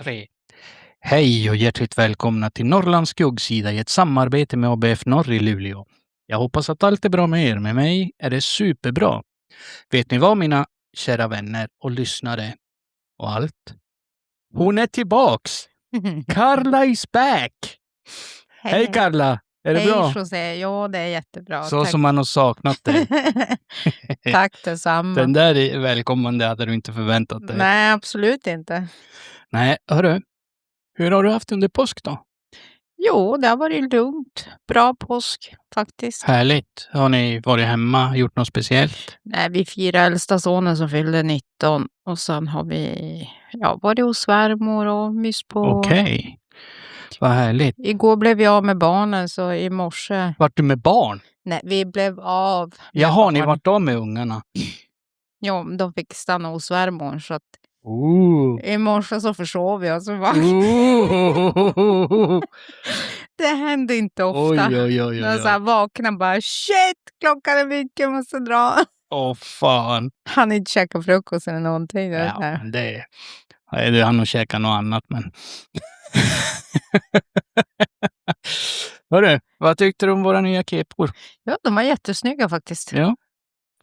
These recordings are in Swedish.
3. Hej och hjärtligt välkomna till Norrlands skuggsida i ett samarbete med ABF Norr i Luleå. Jag hoppas att allt är bra med er. Med mig är det superbra. Vet ni vad, mina kära vänner och lyssnare och allt? Hon är tillbaks! Carla is back! Hej Carla! Är det bra? Hej José, ja det är jättebra. Så Tack. som man har saknat dig. Tack detsamma. Den där är välkommande hade du inte förväntat dig. Nej, absolut inte. Nej, hörru. Hur har du haft under påsk då? Jo, det har varit lugnt. Bra påsk faktiskt. Härligt. Har ni varit hemma, gjort något speciellt? Nej, vi firar äldsta sonen som fyllde 19 och sen har vi varit hos svärmor och myst på. Okej. Vad härligt. Igår blev vi av med barnen så i morse. Vart du med barn? Nej, vi blev av med Jaha, barn. ni vart av med ungarna? Ja, de fick stanna hos svärmor så att Ooh. i morse så försov vi och så var Ooh. det hände inte ofta. Oj. Jag så här vaknar bara, shit, klockan är mycket, jag måste dra. Åh fan. Han inte käka frukost eller någonting. Ja, men det är han och käka något annat, men. Hörru, vad tyckte du om våra nya kepor? Ja, de var jättesnygga faktiskt. Ja,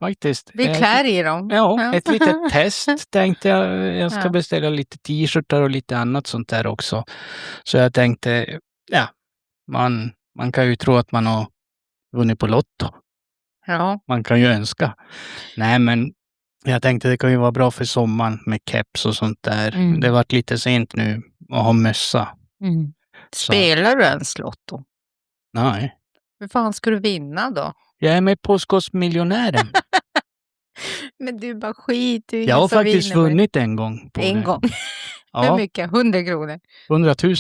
faktiskt. Vi klär i dem. Ja, ett litet test tänkte jag. Jag ska Ja. beställa lite t-shirtar och lite annat sånt där också. Så jag tänkte, man kan ju tro att man har vunnit på Lotto. Ja. Man kan ju önska. Nej, men jag tänkte det kan ju vara bra för sommaren med keps och sånt där. Mm. Det har varit lite sent nu att ha mössa. Mm. Spelar du ens Lotto? Nej. Hur fan ska du vinna då? Jag är med Påskåsmiljonären. Men du bara skit i. Jag har faktiskt vunnit en gång. En gång? Ja. Hur mycket? 100 kronor? 100 000.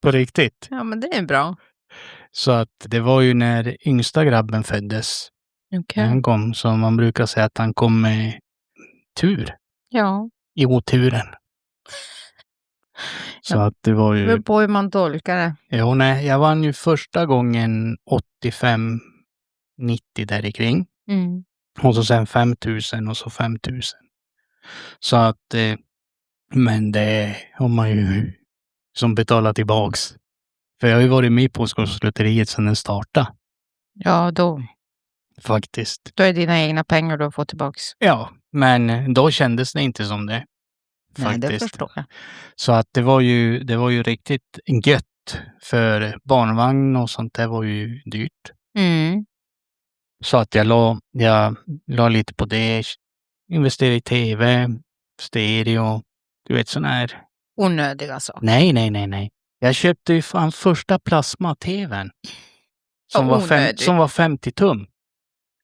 På riktigt. Ja, men det är bra. Så att det var ju när yngsta grabben föddes. Okej. Han kom, så man brukar säga att han kom med tur. Ja. I oturen. Så att det var Det ju. beror på hur man tolkar det. Jo, nej, jag vann ju första gången 85-90 där i kring. Mm. Och så sen 5 000 och så 5 000. Så att, men det har man ju som betalar tillbaks. För jag har ju varit med på Påskåslotteriet sedan den startade. Ja, då Faktiskt. är dina egna pengar du har fått tillbaks. Ja, men då kändes det inte som det. Nej, det Faktiskt. förstår jag. Så att det var ju riktigt gött. För barnvagn och sånt där var ju dyrt. Mm. Så att jag la lite på det. Investerade i tv, stereo, du vet sån här. Onödiga saker. Nej. Jag köpte ju fan första plasma-tvn. Som var 50 tum.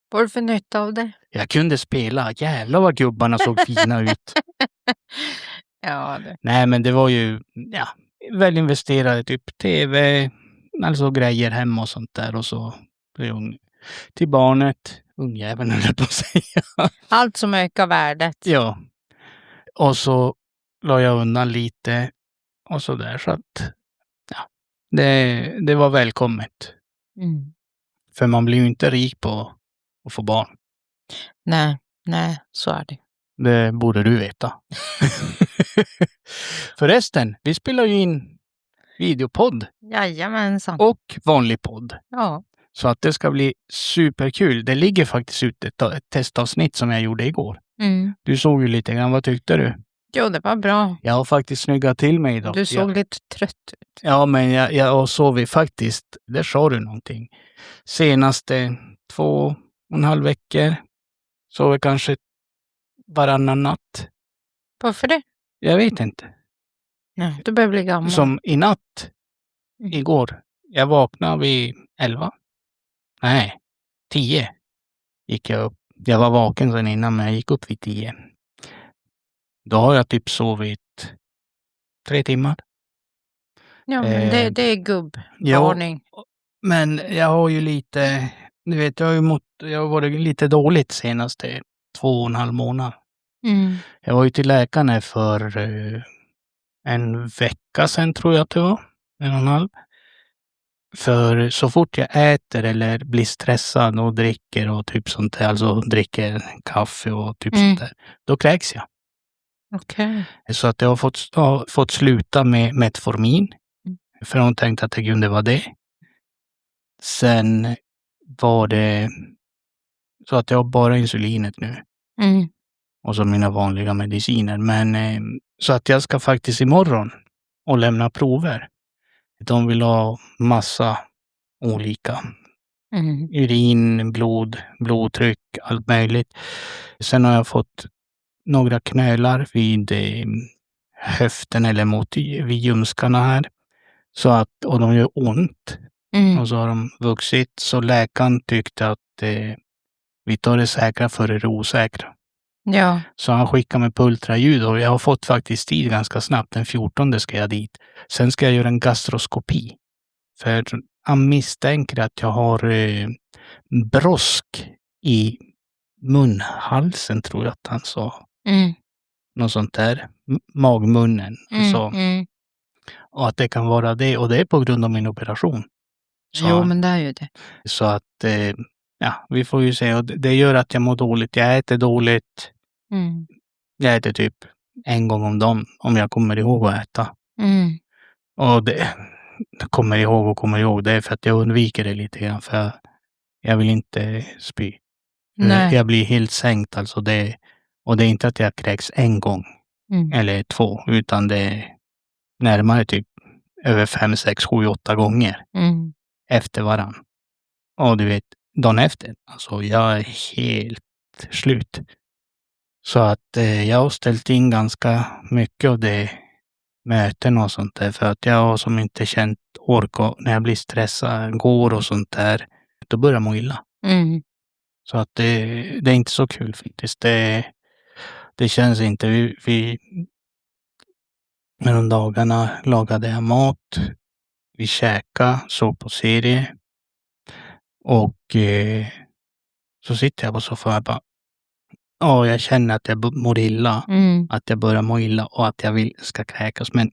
Vad är det för nytta av det? Jag kunde spela. Jävlar vad gubbarna såg fina ut. Ja, det. Nej, men det var ju väl investerade typ tv, alltså grejer hemma och sånt där. Och så till barnet. Ungjäveln höll jag på att säga. Allt som ökar värdet. Ja. Och så la jag undan lite och så där. Så att det var välkommet. Mm. För man blir ju inte rik på att få barn. Nej, så är det. Det borde du veta. Förresten, vi spelar ju in videopodd Jajamensan. och vanlig podd. Ja. Så att det ska bli superkul. Det ligger faktiskt ut ett testavsnitt som jag gjorde igår. Mm. Du såg ju lite grann, vad tyckte du? Jo, det var bra. Jag har faktiskt snyggat till mig idag. Du såg lite trött ut. Ja, men jag sov faktiskt, där sa du någonting. Senaste 2,5 veckor. Sov jag kanske varannan natt. Varför det? Jag vet inte. Nej, du börjar bli gammal. Som i natt, igår. Jag vaknade vid 11. Nej, 10 gick jag upp. Jag var vaken sedan innan, men jag gick upp vid 10. Då har jag typ sovit 3 timmar. Ja, men det är gubbvarning. Ja, men jag har ju lite, du vet, jag har varit lite dåligt senaste 2,5 månader. Mm. Jag var ju till läkaren för en vecka sedan, tror jag att det var. 1,5. För så fort jag äter eller blir stressad och dricker och typ sånt där, alltså dricker kaffe och typ sånt där, då kräks jag. Okej. Så att jag har fått sluta med Metformin. Mm. För hon tänkte att det kunde vara det. Sen var det så att jag har bara insulinet nu. Mm. Och så mina vanliga mediciner. Men så att jag ska faktiskt imorgon och lämna prover. De vill ha massa olika. Mm. Urin, blod, blodtryck, allt möjligt. Sen har jag fått några knölar vid höften eller vid ljumskarna här. Så att, och de gör ont. Mm. Och så har de vuxit. Så läkaren tyckte att vi tar det säkra före det osäkra. Ja. Så han skickar mig på ultraljud och jag har fått faktiskt tid ganska snabbt. Den 14 ska jag dit. Sen ska jag göra en gastroskopi. För han misstänker att jag har brosk i munhalsen, tror jag att han sa. Mm. Något sånt där. Magmunnen. Så, Mm. och att det kan vara det. Och det är på grund av min operation. Jo, men det är ju det. Så att, ja, vi får ju se. Och det gör att jag mår dåligt. Jag äter dåligt. Mm. Jag äter typ en gång om dagen, om jag kommer ihåg att äta. Mm. Och det kommer ihåg. Det är för att jag undviker det lite grann. För jag vill inte spy. Nej. Jag blir helt sänkt alltså. Och det är inte att jag kräks en gång. Mm. Eller 2. Utan det är närmare typ över 5, 6, 7, 8 gånger. Mm. Efter varann. Och du vet, dagen efter. Alltså jag är helt slut. Så att jag har ställt in ganska mycket av det möten och sånt där. För att jag har som inte känt ork och när jag blir stressad, går och sånt där. Då börjar jag må illa. Mm. Så att det är inte så kul faktiskt. Det känns inte. Med de dagarna lagade jag mat. Vi käkade, såg på serie. Och så sitter jag på soffan och bara, jag känner att jag mår illa. Mm. Att jag börjar må illa och att jag ska kräkas. Men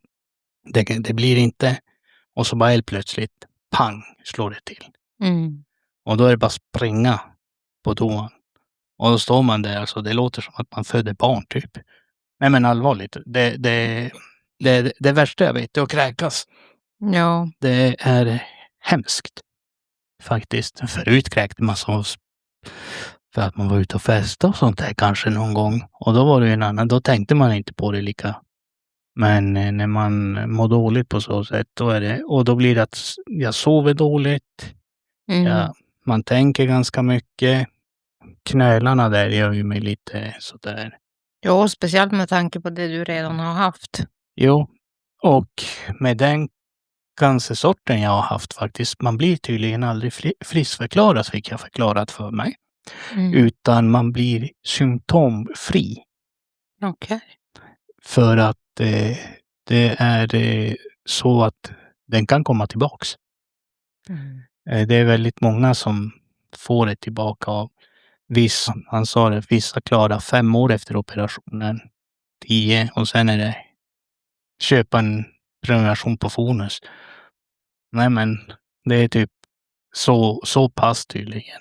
det blir inte. Och så bara helt plötsligt, pang, slår det till. Mm. Och då är det bara springa på toan. Och då står man där, alltså det låter som att man föder barn typ. Nej men allvarligt, det värsta jag vet är att kräkas. Ja. Det är hemskt. Faktiskt. Förut kräkte man så för att man var ute och festade och sånt där kanske någon gång. Och då var det en annan, då tänkte man inte på det lika. Men när man mår dåligt på så sätt, då är det, och då blir det att jag sover dåligt. Mm. Ja, man tänker ganska mycket. Knölarna där gör ju mig lite sådär. Jo, speciellt med tanke på det du redan har haft. Jo, och med den cancersorten jag har haft faktiskt, man blir tydligen aldrig friskförklarad, fick jag förklarat för mig. Mm. Utan man blir symptomfri. Okej. För att det är så att den kan komma tillbaks. Mm. Det är väldigt många som får det tillbaka av vissa. Han sa det, vissa klarar 5 år efter operationen. 10 och sen är det köpa en prenumeration på Fonus. Nej men det är typ så pass tydligen.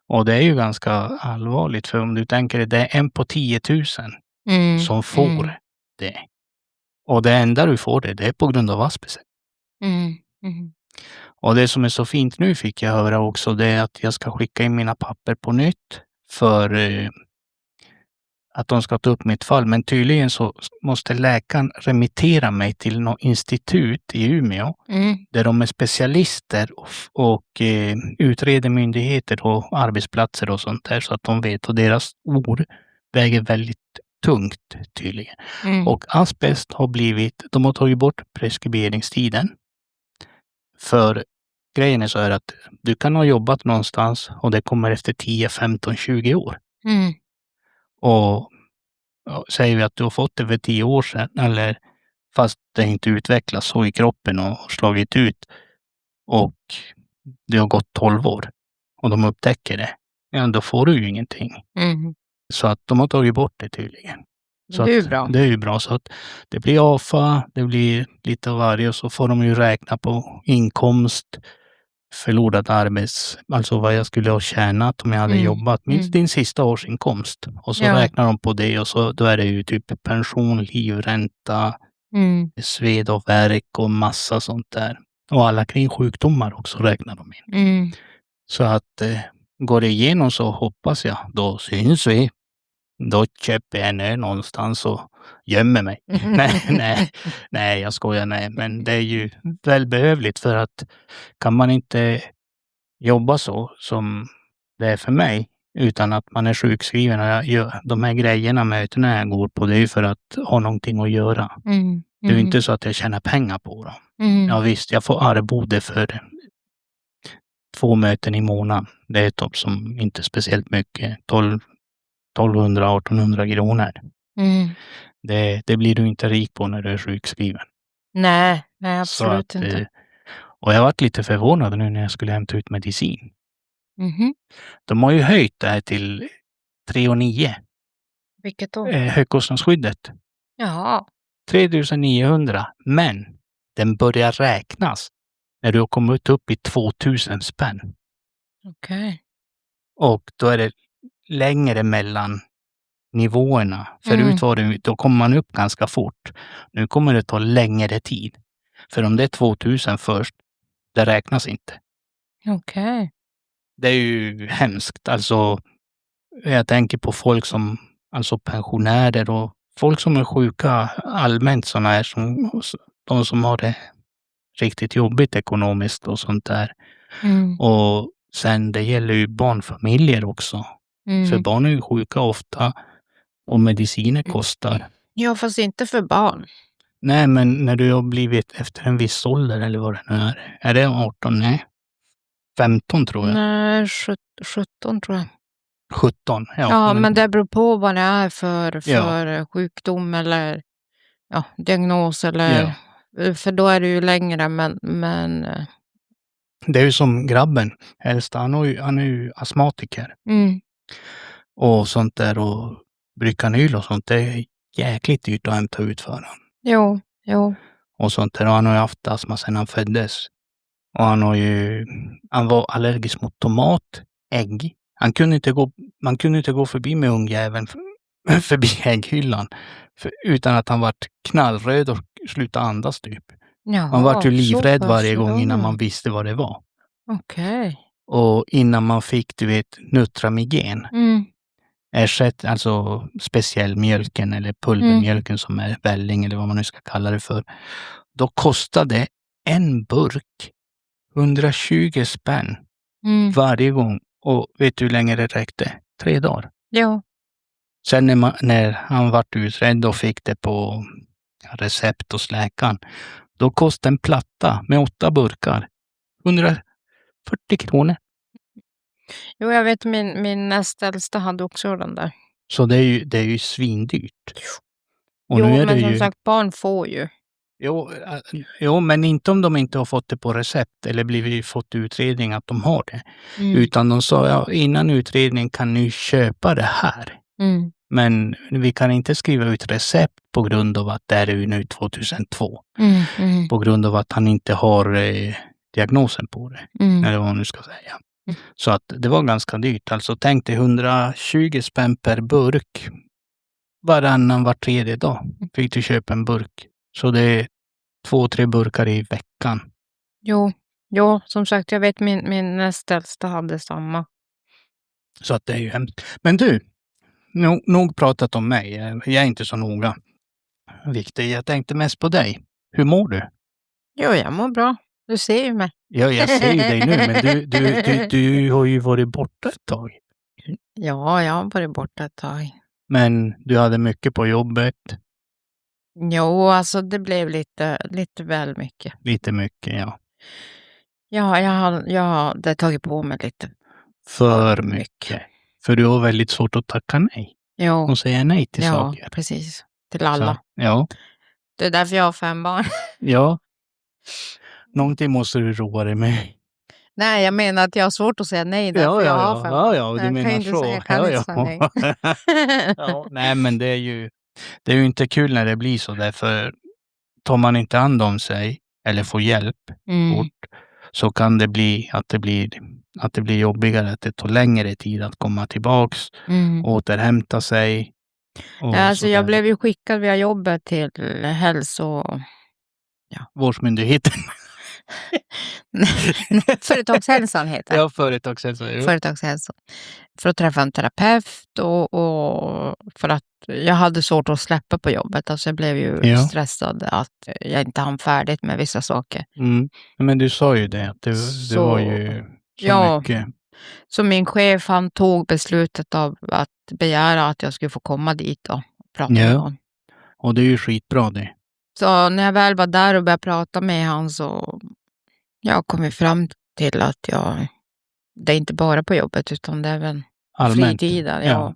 Och det är ju ganska allvarligt, för om du tänker dig, det är 1 på 10 000 som får det. Och det enda du får det är på grund av asbest. Mm. Mm. Och det som är så fint nu fick jag höra också, det är att jag ska skicka in mina papper på nytt för att de ska ta upp mitt fall. Men tydligen så måste läkaren remittera mig till något institut i Umeå. Mm. Där de är specialister och utreder myndigheter och arbetsplatser och sånt där. Så att de vet, och deras ord väger väldigt tungt tydligen. Mm. Och asbest har de har tagit bort preskriberingstiden. För grejen är så här att du kan ha jobbat någonstans och det kommer efter 10, 15, 20 år. Mm. Och säger vi att du har fått det för 10 år sedan, eller fast det inte utvecklas så i kroppen och slagit ut, och det har gått 12 år och de upptäcker det, ja då får du ju ingenting. Mm. Så att de har tagit bort det tydligen. Så Det är ju att, bra. det är ju bra. Så att det blir AFA, det blir lite av varje, och så får de ju räkna på inkomst förlorad alltså vad jag skulle ha tjänat om jag hade jobbat. Din sista årsinkomst. Och så räknar de på det och så då är det ju typ pension, livränta, sved och värk och massa sånt där. Och alla kring sjukdomar också räknar de in. Så att går det igenom så hoppas jag, då syns vi. Då köper jag en ö någonstans och gömmer mig. nej, jag skojar, nej. Men det är ju välbehövligt för att kan man inte jobba så som det är för mig utan att man är sjukskriven och jag gör de här grejerna, mötena jag går på, det är ju för att ha någonting att göra. Det är ju inte så att jag tjänar pengar på dem. Ja visst, jag får arvode för 2 möten i månaden. Det är topp som inte är speciellt mycket. 1200-1800 kronor. Det blir du inte rik på när du är sjukskriven. Nej, absolut inte. Och jag varit lite förvånad nu när jag skulle hämta ut medicin. De har ju höjt det här till 3,9. Vilket då? Högkostnadsskyddet. Jaha. 3900. Men den börjar räknas när du har kommit upp i 2000 spänn. Okej. Och då är det längre mellan nivåerna. Förut var det, då kom man upp ganska fort. Nu kommer det ta längre tid. För om det är 2000 först, det räknas inte. Okej. Det är ju hemskt. Alltså, jag tänker på folk som, alltså pensionärer och folk som är sjuka allmänt, sådana här som de som har det riktigt jobbigt ekonomiskt och sånt där. Och sen det gäller ju barnfamiljer också. För barn är ju sjuka ofta och mediciner kostar. Ja, fast inte för barn. Nej, men när du har blivit efter en viss ålder eller vad det nu är. Är det 18? Nej. 15 tror jag. Nej, 17 tror jag. 17? Ja, men det beror på vad det är för sjukdom eller diagnos eller... För då är det ju längre, men... Det är ju som grabben, äldsta, han är ju astmatiker. Och sånt där och Brykanyl och sånt, det är jäkligt dyrt att hämta ut för honom. Jo. Och sånt där, och han har ju haft astma sedan han föddes. Och han var allergisk mot tomat, ägg. Man kunde inte gå förbi med ungjäveln förbi ägghyllan utan att han vart knallröd och slutade andas typ. Man vart ju livrädd varje gång innan man visste vad det var. Okej. Och innan man fick, du vet, Nutramigen. Alltså speciell mjölken eller pulvermjölken som är välling eller vad man nu ska kalla det för. Då kostade en burk 120 spänn varje gång. Och vet du hur länge det räckte? 3 dagar. Ja. Sen när han vart utredd och fick det på recept hos läkaren, då kostade en platta med 8 burkar 140 kronor. Jo, jag vet min näst äldsta hade också den där. Så det är ju svindyrt. Och jo, nu är men det som ju... sagt, barn får ju. Jo, men inte om de inte har fått det på recept eller fått utredning att de har det. Utan de sa, innan utredningen kan ni köpa det här. Men vi kan inte skriva ut recept på grund av att det är ju nu 2002. På grund av att han inte har diagnosen på det. Eller vad man nu ska säga. Så att det var ganska dyrt. Alltså tänk dig 120 spänn per burk. Var tredje dag fick du köpa en burk. Så det är 2-3 burkar i veckan. Jo, som sagt, jag vet min näst äldsta hade samma. Så att det är ju hemskt. Men du, nog pratat om mig. Jag är inte så noga. Viktigt. Jag tänkte mest på dig. Hur mår du? Jo, jag mår bra. Du ser ju mig. Ja, jag ser ju dig nu, men du har ju varit borta ett tag. Ja, jag har varit borta ett tag. Men du hade mycket på jobbet. Jo, alltså det blev lite väl mycket. Lite mycket, ja. Ja, jag hade tagit på mig lite. För mycket. För du har väldigt svårt att tacka nej. Jo. Och säga nej till saker. Ja, precis. Till alla. Så, ja. Det är därför jag har 5 barn. Ja. Någonting måste du roa dig med. Nej, jag menar att jag har svårt att säga nej därför jag har 5 barn. Ja, du menar så. Jag kan inte säga nej. Nej, men det är ju inte kul när det blir så. Därför tar man inte hand om sig eller får hjälp fort, så kan det bli att det blir jobbigare, att det tar längre tid att komma tillbaks, återhämta sig. Alltså jag blev ju skickad via jobbet till Vårdsmyndigheten. Företagshälsan heter det. Ja, företagshälsan. Företagshälsan. För att träffa en terapeut och för att jag hade svårt att släppa på jobbet. Alltså jag blev ju stressad att jag inte hann färdigt med vissa saker. Men du sa ju det, att det var ju så mycket. Så min chef, han tog beslutet av att begära att jag skulle få komma dit och prata med honom. Och det är ju skitbra det. Så när jag väl var där och började prata med honom så jag kom fram till att det är inte bara på jobbet utan det är även fritiden. Ja.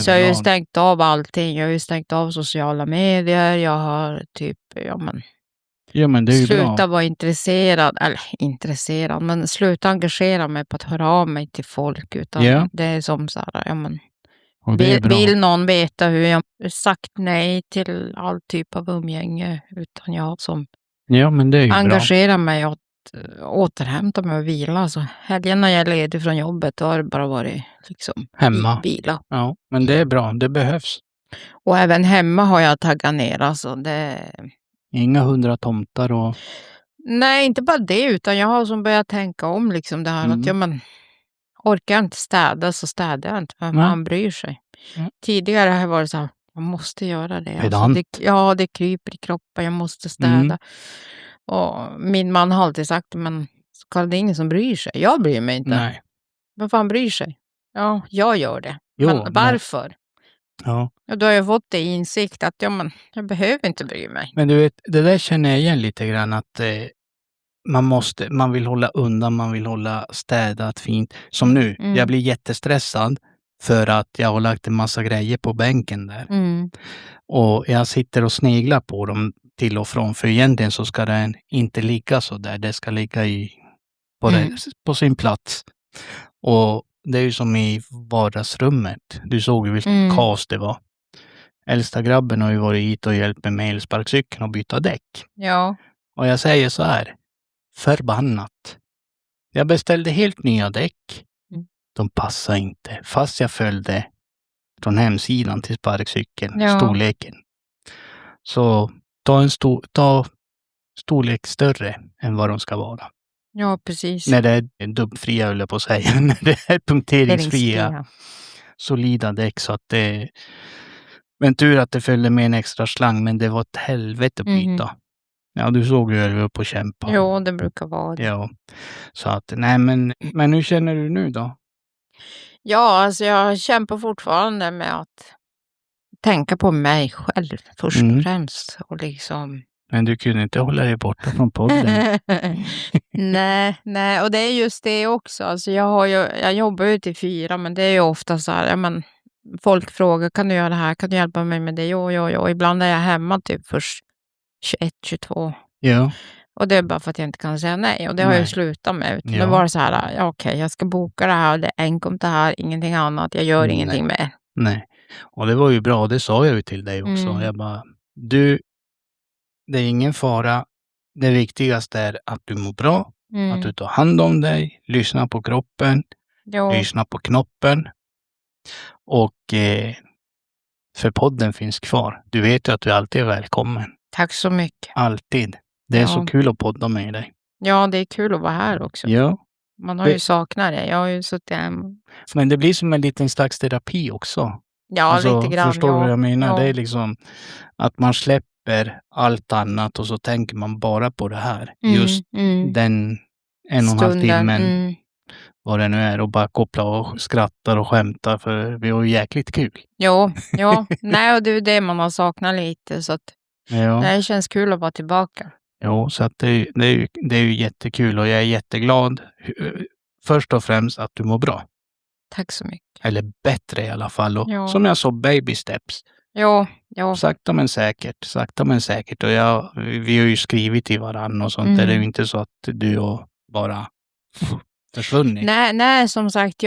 Så jag har ju stängt av allting. Jag har ju stängt av sociala medier. Jag har typ, men det är ju sluta vara intresserad, men sluta engagera mig på att höra av mig till folk. Utan det är som så här, vill någon veta hur jag sagt nej till all typ av umgänge, utan jag som men det är ju engagerar mig och återhämta mig och vila. Så helgen när jag är ledig från jobbet då har det bara varit liksom hemma. Vila. Ja, men det är bra. Det behövs. Och även hemma har jag taggat ner. Alltså Inga 100 tomtar och... Nej, inte bara det, utan jag har som börjat tänka om liksom det här att orkar jag inte städa så städar jag inte. Men man bryr sig. Tidigare har det varit så här, jag måste göra det. Alltså, det kryper i kroppen, jag måste städa. Och min man har alltid sagt, men Carl, det är ingen som bryr sig. Jag bryr mig inte. Nej. Vad fan bryr sig? Ja, jag gör det. Men varför? Ja. Och då har jag fått det i insikt att jag behöver inte bry mig. Men du vet, det där känner jag igen lite grann att man vill hålla undan, man vill hålla städat fint. Som nu, jag blir jättestressad för att jag har lagt en massa grejer på bänken där. Och jag sitter och sneglar på dem till och från, för egentligen så ska den inte ligga så där. Det ska ligga på sin plats. Och det är ju som i vardagsrummet. Du såg ju vilket kaos det var. Äldsta grabben har ju varit hit och hjälpt mig med elsparkcykeln och byta däck. Ja. Och jag säger så här, förbannat. Jag beställde helt nya däck. De passar inte, fast jag följde från hemsidan till sparkcykeln, storleken. Så ta storlek större än vad de ska vara. Ja, precis. När det är dubbfria, höll jag på att säga. När det är punkteringsfria, solida däck. Så att det... Men tur att det följde med en extra slang, men det var ett helvete att byta. Ja, du såg ju hur vi var på att kämpa. Jo, det brukar vara det. Ja, så att, nej men hur känner du nu då? Ja, alltså jag kämpar fortfarande med att tänka på mig själv först och främst. Och liksom... Men du kunde inte hålla dig borta från podden. nej, och det är just det också. Alltså jag jobbar ju till 4, men det är ju ofta så här, folk frågar, kan du göra det här? Kan du hjälpa mig med det? Jo. Ibland är jag hemma typ först 21, 22. Ja. Och det är bara för att jag inte kan säga nej. Och det har jag ju slutat med. Men bara så här, okej, jag ska boka det här. Det är enkom det här, ingenting annat. Jag gör ingenting med. Nej. Och det var ju bra. Det sa jag ju till dig också. Jag bara, det är ingen fara. Det viktigaste är att du mår bra. Att du tar hand om dig. Lyssna på kroppen. Lyssna på knoppen. Och för podden finns kvar. Du vet ju att du alltid är välkommen. Tack så mycket. Alltid. Det är så kul att podda med dig. Ja, det är kul att vara här också. Ja. Man har ju saknat det. Jag har ju suttit hemma. Men det blir som en liten slags terapi också. Ja, alltså, lite grann. Förstår du vad jag menar? Ja. Det är liksom att man släpper allt annat och så tänker man bara på det här. Just den 1,5 timmen. Vad det nu är, och bara koppla och skrattar och skämtar, för vi har ju jäkligt kul. Ja. Nej, och det är det man har saknat lite, så att det känns kul att vara tillbaka. Jo, så att det är ju jättekul och jag är jätteglad. Först och främst att du mår bra. Tack så mycket. Eller bättre i alla fall. Och som jag sa, baby steps. Ja. Sakta men säkert. Och vi har ju skrivit till varandra och sånt. Det är ju inte så att du och bara försvunnit. Nej, som sagt,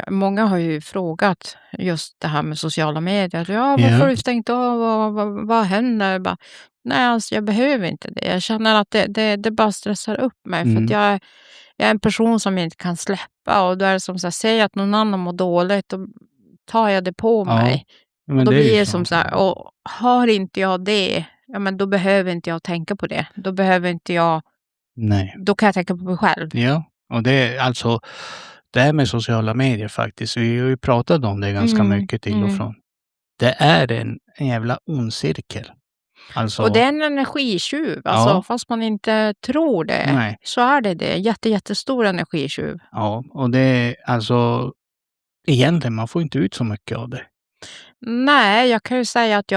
många har ju frågat just det här med sociala medier. Ja, varför har du stängt av? Vad händer? Nej, alltså jag behöver inte det. Jag känner att det bara stressar upp mig. För att jag är en person som inte kan släppa. Och då är det som så här, säger att någon annan mår dåligt, då tar jag det på mig. men Och då det är ju blir det så. som så här, och har inte jag det, ja men då behöver inte jag tänka på det. Då behöver inte jag, Nej. då kan jag tänka på mig själv. Ja, och det är alltså det här med sociala medier faktiskt, vi har ju pratat om det ganska mycket till och från. Det är en jävla ond cirkel. Alltså, Och det är en energitjuv, alltså, fast man inte tror det. Nej. Så är det. Jättestor energitjuv. Ja, och det är alltså egentligen man får inte ut så mycket av det. Nej, jag kan ju säga att det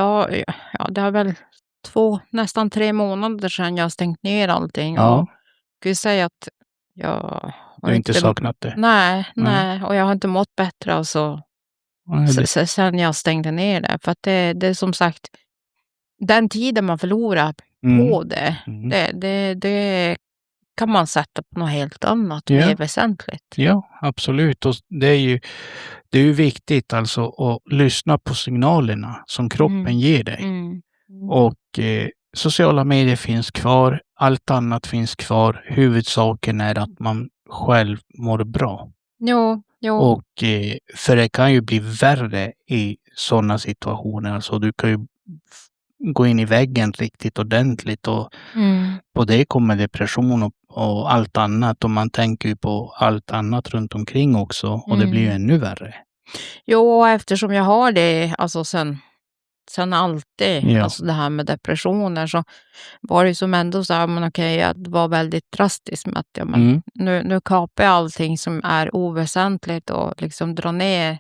har väl nästan 3 månader sedan jag stängt ner allting. Ja. Och jag kan ju säga att jag Du har inte saknat det? Nej, och jag har inte mått bättre alltså, sen jag stängde ner det. För att det är som sagt, den tiden man förlorar på det kan man sätta på något helt annat, mer väsentligt. Ja, absolut. Och det är ju viktigt alltså att lyssna på signalerna som kroppen ger dig. Och sociala medier finns kvar, allt annat finns kvar. Huvudsaken är att man själv mår bra. Jo. Och för det kan ju bli värre i sådana situationer. Alltså du kan ju gå in i väggen riktigt ordentligt och på det kommer depression och allt annat. Och man tänker ju på allt annat runt omkring också och det blir ju ännu värre. Jo, eftersom jag har det alltså sen alltid, alltså det här med depressioner, så var det som ändå så här, men okej, jag var väldigt drastisk med att nu kapar jag allting som är oväsentligt och liksom drar ner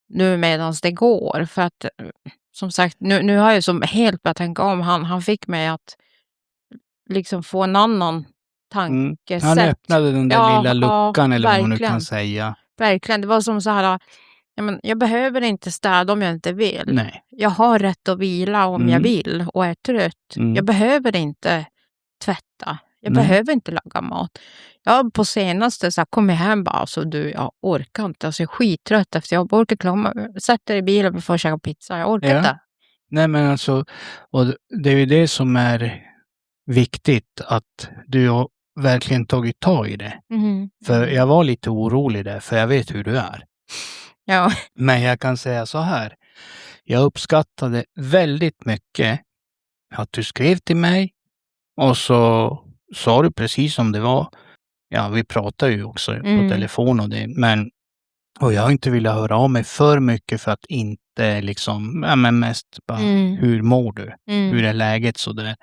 nu medan det går. För att som sagt, nu har jag som helt börjat tänka om. Han fick mig att liksom få en annan tankesätt. Han öppnade den där lilla luckan eller vad man nu verkligen. kan säga. Verkligen, det var som så här, jag behöver inte städa om jag inte vill. Nej. Jag har rätt att vila om jag vill och är trött. Jag behöver inte tvätta. Jag behöver inte laga mat. Jag på senaste så kom jag hem bara, alltså jag orkar inte. Alltså jag är skittrött efter jag orkar klara. Sätter i bilen och får käka pizza. Jag orkar inte. Nej men alltså, och det är ju det som är viktigt, att du har verkligen tagit tag i det. För jag var lite orolig där, för jag vet hur du är. Ja. Men jag kan säga så här. Jag uppskattade väldigt mycket att du skrev till mig och så sa du precis som det var. Ja, vi pratar ju också på telefon och det, och jag har inte velat höra av mig för mycket för att inte liksom, men mest bara, hur mår du? Hur är läget sådär?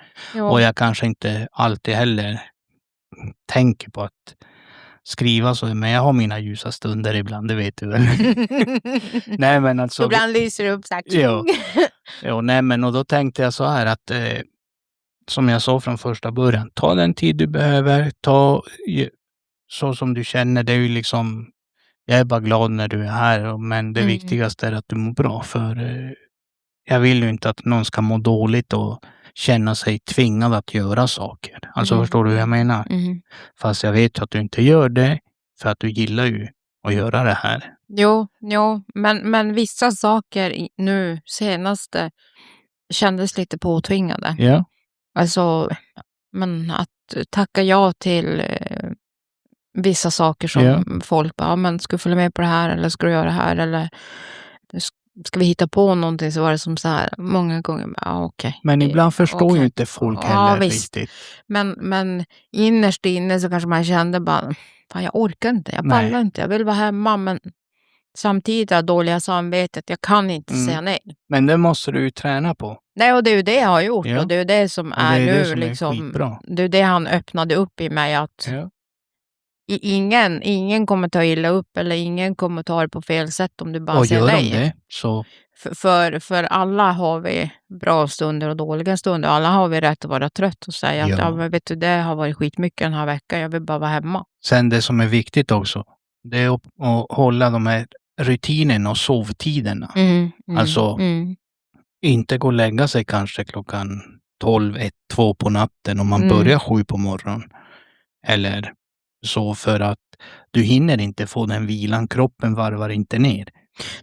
Och jag kanske inte alltid heller tänker på att skriva så, men jag har mina ljusa stunder ibland, det vet du väl. Nej, men alltså, ibland lyser det upp sagt. Nej, men och då tänkte jag så här att som jag sa från första början, ta den tid du behöver, ta så som du känner, det är ju liksom, jag är bara glad när du är här, men det viktigaste är att du mår bra, för jag vill ju inte att någon ska må dåligt och känna sig tvingad att göra saker. Alltså förstår du hur jag menar? Fast jag vet att du inte gör det, för att du gillar ju att göra det här. Jo, men vissa saker nu senaste kändes lite påtvingade. Ja. Alltså, men att tacka ja till vissa saker som folk bara, men ska du följa med på det här eller ska du göra det här eller ska vi hitta på någonting, så var det som så här många gånger, okej. Men ibland förstår ju inte folk heller riktigt. Men innerst inne så kanske man kände bara, fan jag orkar inte, jag pallar inte, jag vill vara hemma, men samtidigt har dåliga samvetet, jag kan inte säga nej. Men det måste du ju träna på. Nej, och det är ju det jag har gjort och det är ju det som är nu som liksom, är skitbra. det är det han öppnade upp i mig, att ingen kommer ta illa upp eller ingen kommer ta det på fel sätt om du bara säger nej. Och gör de det, så... För alla har vi bra stunder och dåliga stunder. Alla har vi rätt att vara trött och säga att men vet du, det har varit skitmycket den här veckan. Jag vill bara vara hemma. Sen det som är viktigt också, det är att hålla de här rutinerna och sovtiderna. Alltså inte gå och lägga sig kanske klockan 12, 1, 2 på natten om man börjar 7 på morgonen. Eller så, för att du hinner inte få den vilan. Kroppen varvar inte ner.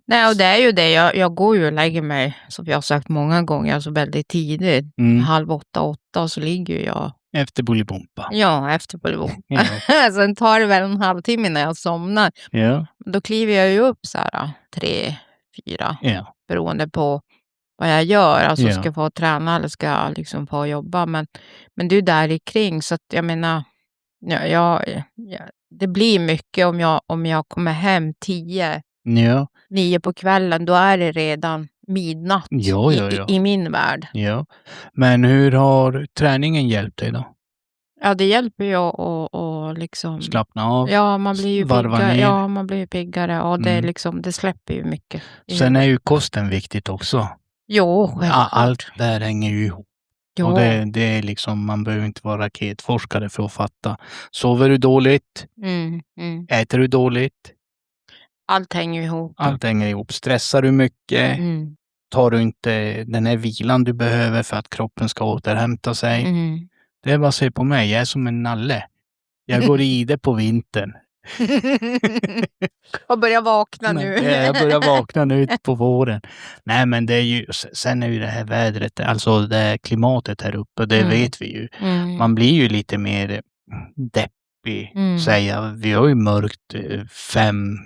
Nej, och det är ju det. Jag går ju och lägger mig, som jag har sagt många gånger, alltså väldigt tidigt. 7:30, 8, och så ligger jag. Efter Bolibompa. Ja, efter Bolibompa. Sen tar det väl en halvtimme när jag somnar. Ja. Då kliver jag ju upp så här 3, 4. Ja. Beroende på vad jag gör. Alltså ska jag få träna eller ska jag liksom få jobba. Men det är ju där i kring. Så att jag menar, det blir mycket om jag kommer hem 10, 9 på kvällen. Då är det redan midnatt i min värld. Ja. Men hur har träningen hjälpt dig då? Ja, det hjälper ju att liksom slappna av. Ja, man blir ju piggare. Ja, man blir piggare. Och det liksom, det släpper ju mycket. Sen är ju kosten viktigt också. Jo, självklart. Allt där hänger ju ihop. Jo. Och det är liksom, man behöver inte vara raketforskare för att fatta. Sover du dåligt? Äter du dåligt? Allt hänger ihop. Allt hänger ihop. Stressar du mycket? Tar du inte den här vilan du behöver för att kroppen ska återhämta sig? Det är bara att se på mig. Jag är som en nalle. Jag går i det på vintern. Och börjar vakna nu. Jag börjar vakna nu på våren. Nej, men det är ju, sen är ju det här vädret, alltså det här klimatet här uppe, det vet vi ju. Man blir ju lite mer deppig, säga. Vi har ju mörkt 5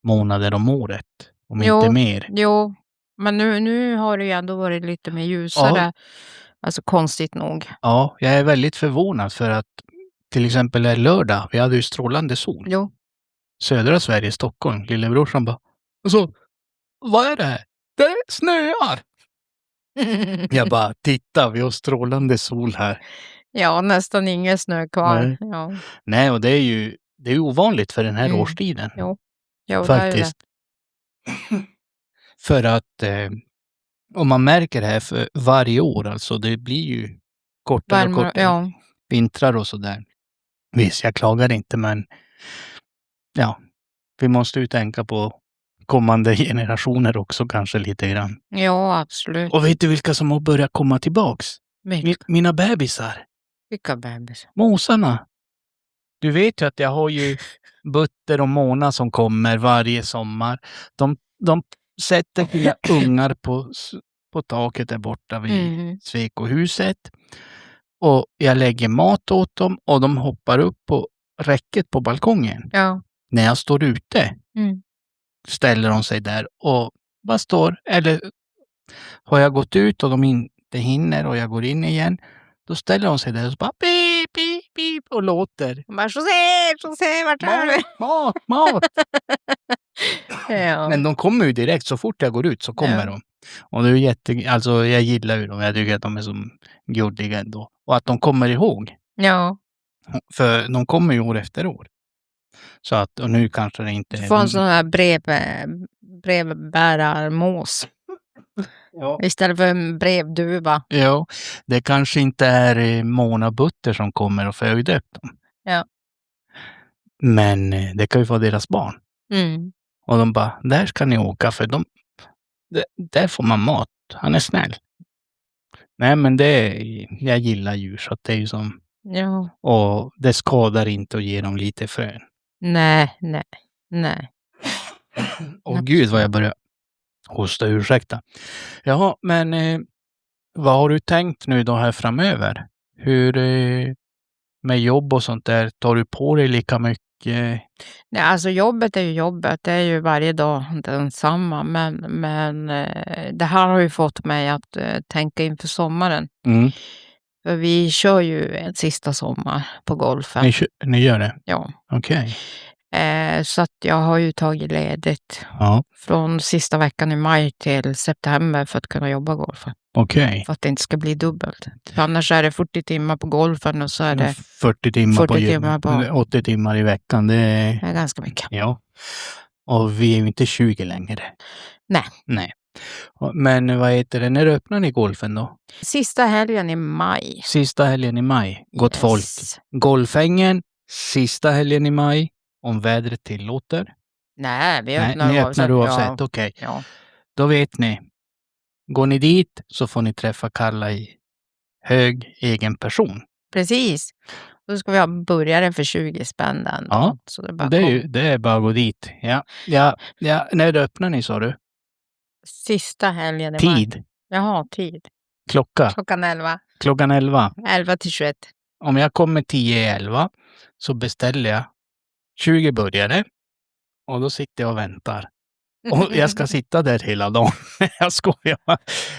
månader om året, om inte mer. Jo, men nu har det ju ändå varit lite mer ljusare. Ja. Alltså konstigt nog. Ja, jag är väldigt förvånad för att till exempel lördag, vi hade ju strålande sol. Jo. Södra Sverige, Stockholm, lillebrorsan bara, alltså, vad är det här? Det snöar! Jag bara, titta, vi har strålande sol här. Ja, nästan ingen snö kvar. Nej, ja. Nej, och det är ju ovanligt för den här årstiden. Jo, faktiskt. För att om man märker det här för varje år, alltså det blir ju kortare och kortare vintrar och sådär. Visst, jag klagar inte, men ja, vi måste ju tänka på kommande generationer också kanske lite grann. Ja, absolut. Och vet du vilka som har börjat komma tillbaks? Mina bebisar. Vilka bebisar? Måsarna. Du vet ju att jag har ju Butter och Mona som kommer varje sommar. De sätter sina ungar på taket där borta vid Svekohuset. Och jag lägger mat åt dem och de hoppar upp på räcket på balkongen. Ja. När jag står ute ställer de sig där och bara står. Eller har jag gått ut och de inte hinner och jag går in igen, då ställer de sig där och så bara pip, pip, pip och låter. Bara José, vart är du? Mat! Ja. Men de kommer ju direkt, så fort jag går ut så kommer de. Och det är alltså jag gillar ju dem, jag tycker att de är så gulliga ändå. Och att de kommer ihåg. Ja. För de kommer ju år efter år. Så att, och nu kanske det inte... Du får en sån här brevbärarmås. Ja. Istället för en brevduva. Ja, det kanske inte är Mona Butter som kommer och föder upp dem. Ja. Men det kan ju vara deras barn. Och de bara, där ska ni åka för där får man mat. Han är snäll. Nej, men jag gillar djur så att det är ju som... Ja. Och det skadar inte att ge dem lite fön. Nej. Åh gud vad jag börjar hosta, ursäkta. Jaha, men vad har du tänkt nu då här framöver? Hur med jobb och sånt där, tar du på dig lika mycket? Nej, alltså jobbet är ju jobbet, det är ju varje dag densamma. Men det här har ju fått mig att tänka inför sommaren. För vi kör ju en sista sommar på golfen. Ni gör det? Ja. Okej. Så att jag har ju tagit ledigt från sista veckan i maj till september för att kunna jobba golfen. Okej. För att det inte ska bli dubbelt. För annars är det 40 timmar på golfen och så är det 40 timmar på 80 timmar i veckan. Det är ganska mycket. Ja. Och vi är ju inte 20 längre. Nej. Men vad heter det? När öppnar ni golfen då? Sista helgen i maj. Sista helgen i maj. Gott folk. Golfängen, sista helgen i maj. Om vädret tillåter. Nej, vi öppnar ni öppnar oavsett. Okej. Ja. Då vet ni. Går ni dit så får ni träffa Kalla i hög egen person. Precis. Då ska vi ha burgare för 20 spänn den. Ja, så det är bara det är bara att gå dit. Ja. När öppnar ni, sa du? Sista helgen i maj. Tid? Jaha, tid. Klockan 11. Klockan 11. 11 till 21. Om jag kommer 10-11 så beställer jag 20 burgare och då sitter jag och väntar. Och jag ska sitta där hela dagen. Jag skojar.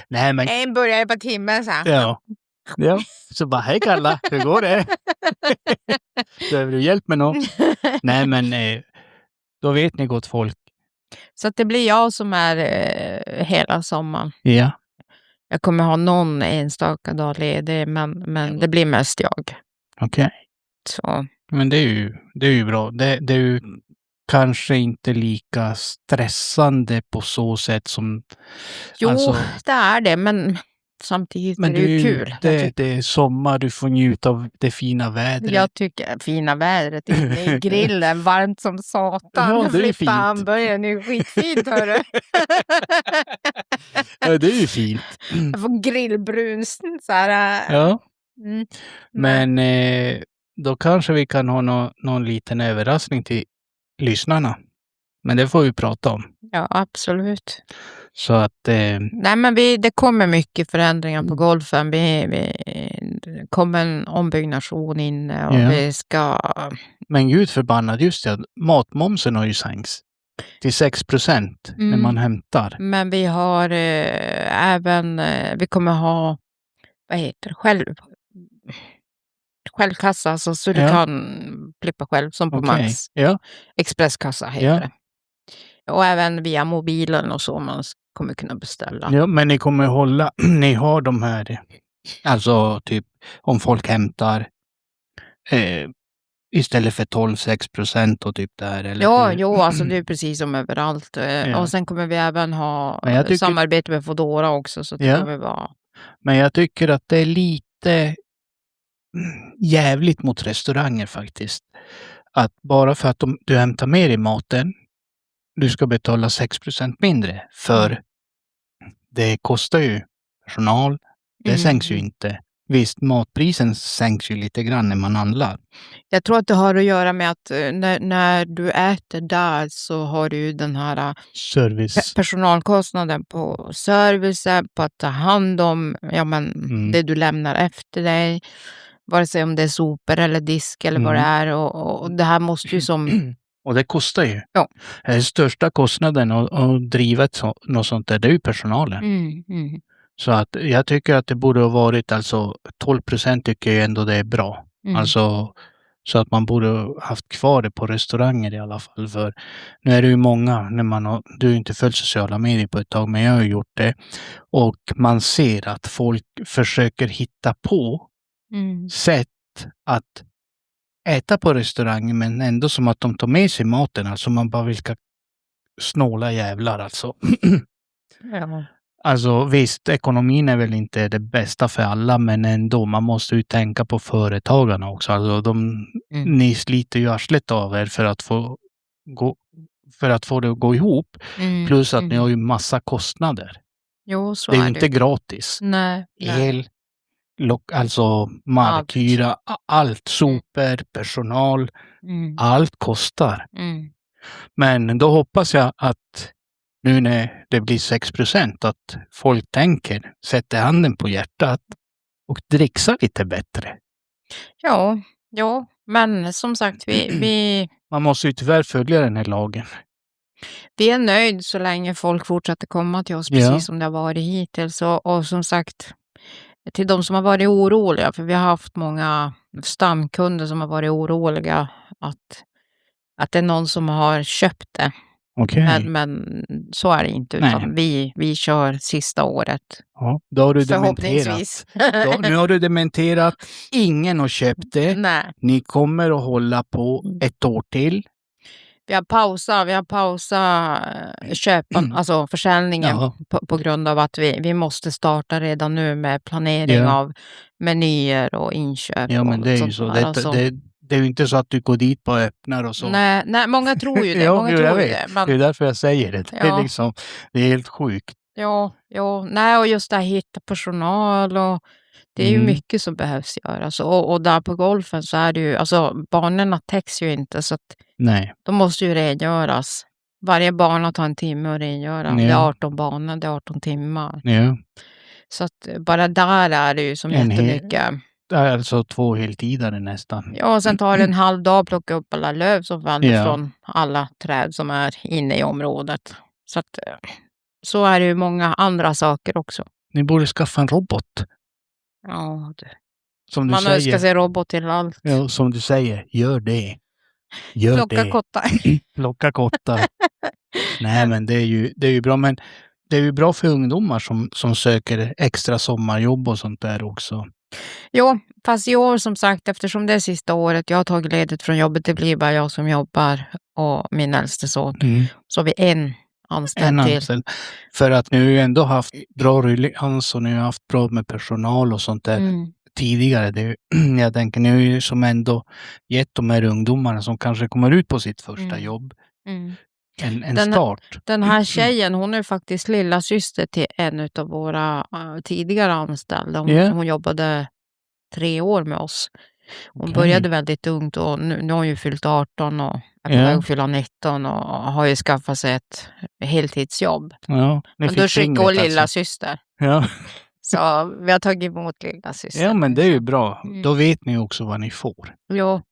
Nej, men... En burgare på timmen, så. Ja. Så bara, hej Kalla, hur går det? Behöver du hjälp med något? Nej, men då vet ni, gott folk. Så att det blir jag som är hela sommaren. Ja. Jag kommer ha någon enstaka dag ledig, men det blir mest jag. Okej. Så. Men det är ju bra. Det är ju kanske inte lika stressande på så sätt som... Jo, det är det, men samtidigt är det ju kul. Det är sommar, du får njuta av det fina vädret. Jag tycker fina vädret inne i grillen, varmt som satan. Ja, det är fint. Hamburgaren är ju skitfint, hörru. Ja, det är ju fint. Jag får grillbrunst så här. Ja. Men då kanske vi kan ha någon liten överraskning till lyssnarna. Men det får vi prata om. Ja, absolut. Så att... Nej, men det kommer mycket förändringar på golfen. Det kommer en ombyggnation in och vi ska... Men gud förbannad, just det. Matmomsen har ju sänkts till 6% när man hämtar. Men vi har även... vi kommer ha... Vad heter det? Självkassa, alltså, så du kan klippa själv som på Max. Ja. Expresskassa heter det. Och även via mobilen och så man kommer kunna beställa. Ja, men ni kommer hålla, ni har de här, alltså typ om folk hämtar istället för 12-6% och typ där. Eller ja, alltså det är precis som överallt. Och sen kommer vi även ha samarbete med Foodora också. Så det kommer vara... Men jag tycker att det är lite jävligt mot restauranger faktiskt. Att bara för att du hämtar mer i maten, du ska betala 6% mindre. För det kostar ju personal. Det sänks ju inte. Visst, matprisen sänks ju lite grann när man handlar. Jag tror att det har att göra med att när du äter där så har du den här personalkostnaden på servicen, på att ta hand om det du lämnar efter dig. Vare sig om det är sopor eller disk eller vad det är. Och det här måste ju som... Och det kostar ju. Ja. Den största kostnaden att driva något sånt där, det är ju personalen. Så att jag tycker att det borde ha varit, alltså 12% tycker jag ändå det är bra. Alltså så att man borde ha haft kvar det på restauranger i alla fall. För nu är det ju många, du har inte följt sociala medier på ett tag, men jag har gjort det. Och man ser att folk försöker hitta på sätt att äta på restaurangen, men ändå som att de tar med sig maten. Alltså man bara, vilka snåla jävlar alltså. Ja. Alltså visst, ekonomin är väl inte det bästa för alla, men ändå, man måste ju tänka på företagarna också. Alltså ni sliter ju arslet av er för att få det att gå ihop. Plus att ni har ju massa kostnader. Jo, så det är ju inte gratis. Nej. El, alltså markhyra, allt, sopor, personal, allt kostar. Men då hoppas jag att nu när det blir 6% att folk sätter handen på hjärtat och dricksar lite bättre. Ja, men som sagt, vi... Man måste ju tyvärr följa den här lagen. Vi är nöjd så länge folk fortsätter komma till oss, precis som det har varit hittills. Och som sagt, till de som har varit oroliga, för vi har haft många stamkunder som har varit oroliga att det är någon som har köpt det. Okay. Men så är det inte, utan vi kör sista året. Ja, då har du dementerat. Nu har du dementerat. Ingen har köpt det. Nej. Ni kommer att hålla på ett år till. Vi har pausat köpen, alltså försäljningen på grund av att vi måste starta redan nu med planering av menyer och inköp. Ja, men det är ju så. Det är ju inte så att du går dit och öppnar och så. Nej, många tror ju det. Men... Det är därför jag säger det. Det är helt sjukt. Nej, och just det här hitta personal och Det är ju mycket som behövs göras. Och där på golfen så är det ju, alltså banorna täcks ju inte så att de måste ju rengöras. Varje bana tar en timme att rengöra. Det är 18 banor, det är 18 timmar. Ja. Så att bara där är det ju som jättemycket. Alltså 2 heltidare nästan. Ja, och sen tar det en halv dag att plocka upp alla löv som faller från alla träd som är inne i området. Så att så är det ju många andra saker också. Ni borde skaffa en robot. Ja, man önskar sig robot till allt. Ja, som du säger, gör det. Plocka kottar. Plocka kottar. Nej, men det är ju bra. Men det är ju bra för ungdomar som söker extra sommarjobb och sånt där också. Jo, fast i år som sagt, eftersom det är sista året, jag har tagit ledigt från jobbet, det blir bara jag som jobbar och min äldste son. Så vi en anställd till. För att ni har ju ändå haft bra ruljans och ni har haft bra med personal och sånt där tidigare. Jag tänker, ni har ju som ändå gett de här ungdomarna som kanske kommer ut på sitt första jobb en start. Den här tjejen, hon är faktiskt lilla syster till en av våra tidigare anställda. Hon jobbade 3 år med oss. Hon började väldigt ungt och nu har hon ju fyllt 18 och är på väg att fylla 19 och har ju skaffat sig ett heltidsjobb. Ja, men då skickade hon lilla syster. Ja. Så vi har tagit emot lilla syster. Ja, men det är ju bra. Då vet ni också vad ni får.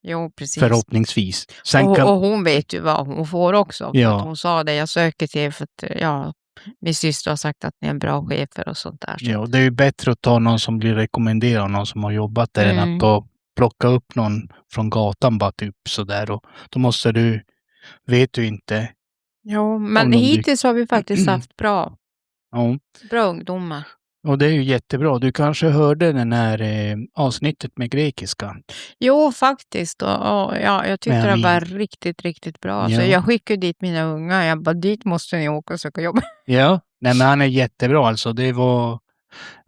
Jo, precis. Förhoppningsvis. Och hon vet ju vad hon får också. För att hon sa det, jag söker till för att min syster har sagt att ni är en bra chefer och sånt där. Så. Ja, det är ju bättre att ta någon som blir rekommenderad, någon som har jobbat där än att då plocka upp någon från gatan bara typ sådär. Och då vet du inte. Jo, men hittills har vi faktiskt haft bra ungdomar. Och det är ju jättebra. Du kanske hörde den här avsnittet med grekiska? Jo, faktiskt. Jag tyckte det var riktigt, riktigt bra. Alltså, jag skickade dit mina unga. Jag bara, dit måste ni åka och söka jobb. Ja, nej men han är jättebra alltså.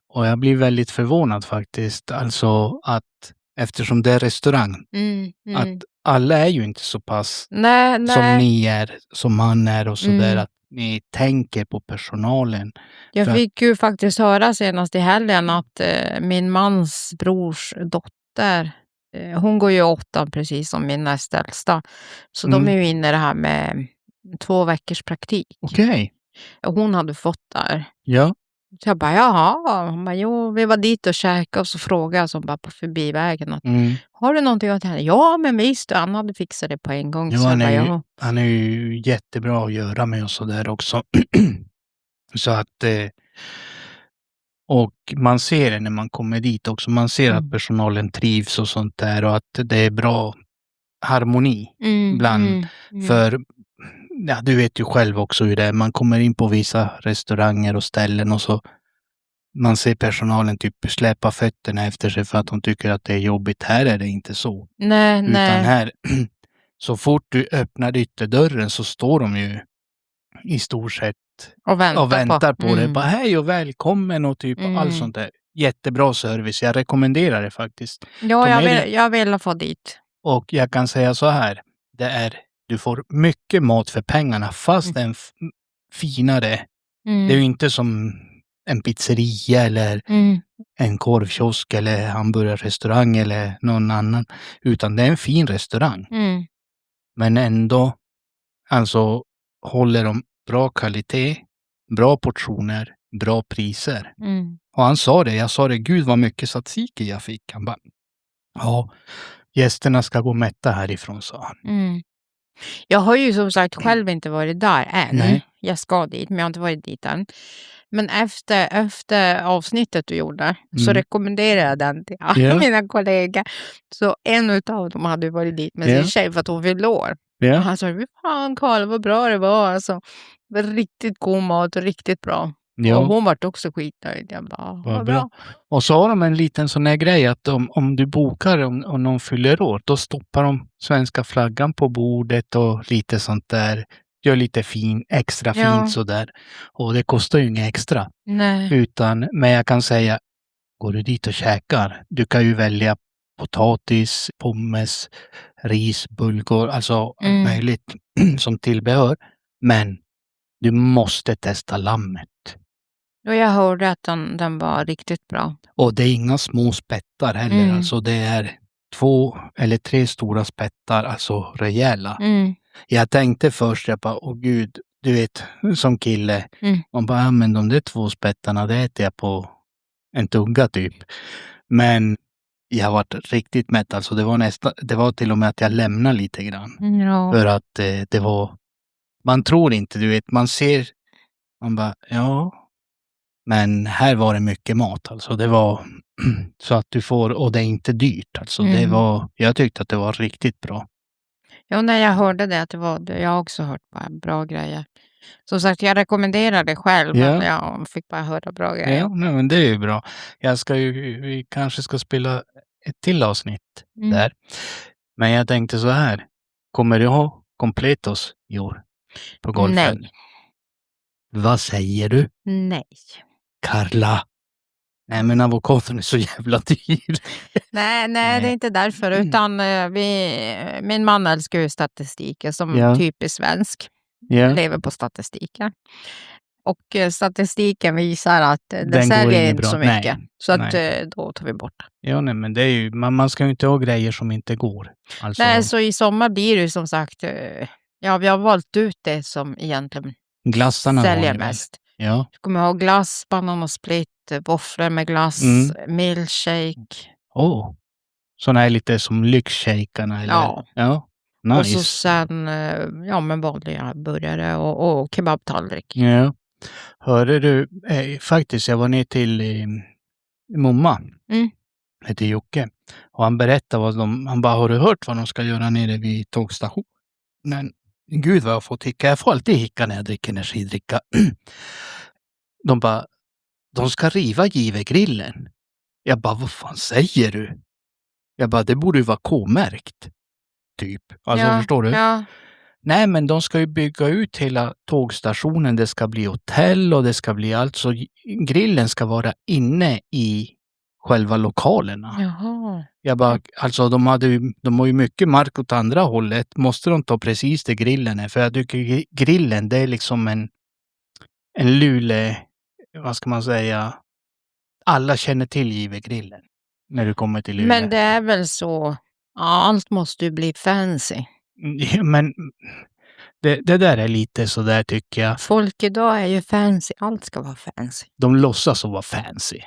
Och jag blir väldigt förvånad faktiskt. Alltså att eftersom det är restaurang. Att alla är ju inte så pass som ni är, som han är och sådär. Att ni tänker på personalen. Jag fick ju faktiskt höra senast i helgen att min mans brors dotter, hon går ju 8 precis som min näst äldsta. Så de är ju inne i det här med 2 veckors praktik. Okej. Och hon hade fått där. Ja. Så jag bara, jaha. Hon bara, jo, vi var dit och käkade och så frågade jag som bara på förbivägen att har du någonting att henne? Ja, men visst. Han hade fixat det på en gång. Jo, han är ju jättebra att göra med och så där också. Så att och man ser det när man kommer dit också. Man ser att personalen trivs och sånt där och att det är bra harmoni bland. För du vet ju själv också hur det är. Man kommer in på vissa restauranger och ställen och så man ser personalen typ släppa fötterna efter sig för att de tycker att det är jobbigt. Här är det inte så. Nej. Utan här, så fort du öppnar ytterdörren så står de ju i stort sett och väntar på det. Bara hej och välkommen och typ allt sånt där. Jättebra service. Jag rekommenderar det faktiskt. Ja, jag vill få dit. Och jag kan säga så här. Du får mycket mat för pengarna fast en finare. Det är ju inte som en pizzeria eller en korvkiosk eller hamburgerrestaurang eller någon annan. Utan det är en fin restaurang. Men ändå alltså håller de bra kvalitet, bra portioner, bra priser. Och han sa det, jag sa det, gud vad mycket tzatziki jag fick. Han bara, ja, gästerna ska gå mätta härifrån, sa han. Jag har ju som sagt själv inte varit där än. Nej. Jag ska dit, men jag har inte varit dit än. Men efter avsnittet du gjorde så rekommenderade jag den till mina kollegor. Så en av dem hade varit dit med sin tjej för att hon fyllde år. Och han sa, fan Karl, vad bra det var. Alltså, det var riktigt god mat och riktigt bra. Och hon var också skitnöjd. Jag bara, vad bra. Och så har de en liten sån här grej att om du bokar om någon fyller år, då stoppar de svenska flaggan på bordet och lite sånt där. Gör lite extra fint sådär. Och det kostar ju inget extra. Nej. Men jag kan säga, går du dit och käkar, du kan ju välja potatis, pommes, ris, bulgur, alltså allt möjligt som tillbehör. Men du måste testa lammet. Och jag hörde att den var riktigt bra. Och det är inga små spettar heller. Alltså det är 2 eller 3 stora spettar, alltså rejäla. Jag tänkte först, jag bara, åh gud, du vet, som kille. Man bara, ja, men de där 2 spettarna, det äter jag på en tugga typ. Men jag varit riktigt mätt. Alltså det var till och med att jag lämnade lite grann. Ja. För att det var, man tror inte, du vet, man ser, man bara, ja. Men här var det mycket mat. Alltså det var så att du får, och det är inte dyrt. Alltså det var, jag tyckte att det var riktigt bra. Ja, när jag hörde det att det var det, jag har också hört bara bra grejer. Som sagt, jag rekommenderar det själv, men jag fick bara höra bra grejer. Ja, men det är ju bra. Vi kanske ska spela ett till avsnitt där. Men jag tänkte så här. Kommer du ha Completos i år på golfen? Nej. Vad säger du? Nej. Carla. Nej, men avokadon är så jävla dyr. Nej, det är inte därför. Utan min man älskar ju statistiken som typiskt svensk. Lever på statistiken. Och statistiken visar att det säljer inte så mycket. Nej, så att då tar vi bort det. Ja, nej, men det är ju, man ska ju inte ha grejer som inte går. Alltså... Nej, så i sommar blir det ju som sagt, vi har valt ut det som egentligen glassarna säljer mest. Ja. Du kommer ha glass, bananasplit, våfflor med glass, milkshake. Såna är lite som lyxshakarna eller? Ja. Nice. Och så sen, men vanliga burgare och kebabtallrik. Ja. Hörde du, faktiskt jag var ner till Momma. Heter Jocke. Och han berättade han bara, har du hört vad de ska göra nere vid tågstationen? Men gud vad jag får hicka. Jag får alltid hicka när jag dricker energidricka. De ska riva Givegrillen. Jag bara, vad fan säger du? Jag bara, det borde ju vara K-märkt. Typ. Alltså förstår du? Ja. Nej, men de ska ju bygga ut hela tågstationen. Det ska bli hotell och det ska bli allt. Så grillen ska vara inne i själva lokalerna. Jaha. Jag bara, alltså de har ju mycket mark åt andra hållet. Måste de ta precis det grillen är? För jag tycker grillen, det är liksom en Luleå, vad ska man säga? Alla känner till Givegrillen när du kommer till Luleå. Men det är väl så, allt måste ju bli fancy. Men det där är lite så där tycker jag. Folk idag är ju fancy, allt ska vara fancy. De låtsas att vara fancy.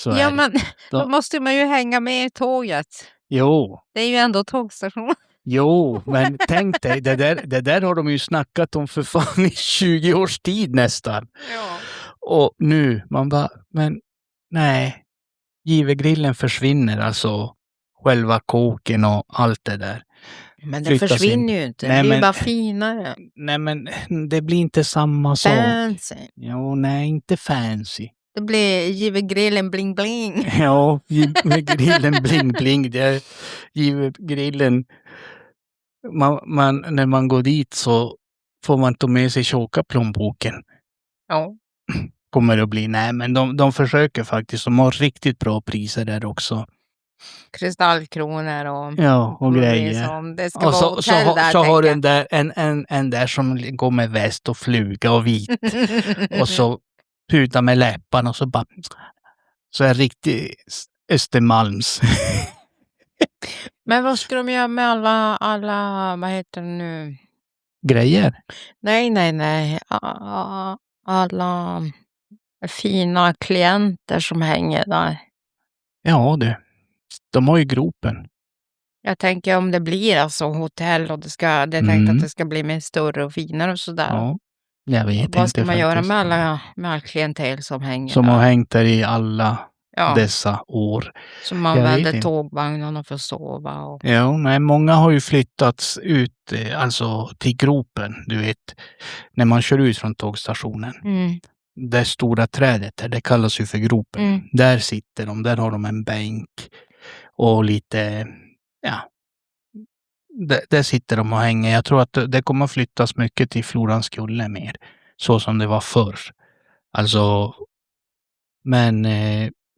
Ja, men då måste man ju hänga med i tåget. Jo. Det är ju ändå tågstation. Jo, men tänk dig, det där har de ju snackat om för fan i 20 års tid nästan. Ja. Och nu, man bara, men nej, Givegrillen försvinner, alltså själva kåken och allt det där. Men det försvinner ju inte, det blir bara finare. Nej, men det blir inte samma sak. Fancy. Jo, nej, inte fancy. Det blir Givegrillen bling bling. Ja, Givegrillen bling bling. Det är Givegrillen. När man går dit så får man ta med sig tjocka plånboken. Ja. Kommer det att bli. Nej, men de försöker faktiskt. De har riktigt bra priser där också. Kristallkronor och grejer. Det ska vara hotell där. Så har du en där som går med väst och fluga och vit. Och så puta med läpparna och så bara. Så är riktigt Östermalms. Men vad ska de göra med alla vad heter det nu? Grejer? Nej. Alla fina klienter som hänger där. Ja, de har ju gropen. Jag tänker om det blir alltså hotell och det är tänkt att det ska bli mer större och finare och sådär. Ja, jag vet inte. Vad ska man göra med all klientel som hänger som där? har hängt där i alla dessa år. Som använder tågvagnarna för att sova. Ja, nej, många har ju flyttats ut alltså till gropen, du vet. När man kör ut från tågstationen. Det stora trädet där, det kallas ju för gropen. Där sitter de, där har de en bänk och lite, där sitter de och hänger. Jag tror att det kommer att flyttas mycket till Florans kulle mer. Så som det var förr. Alltså, men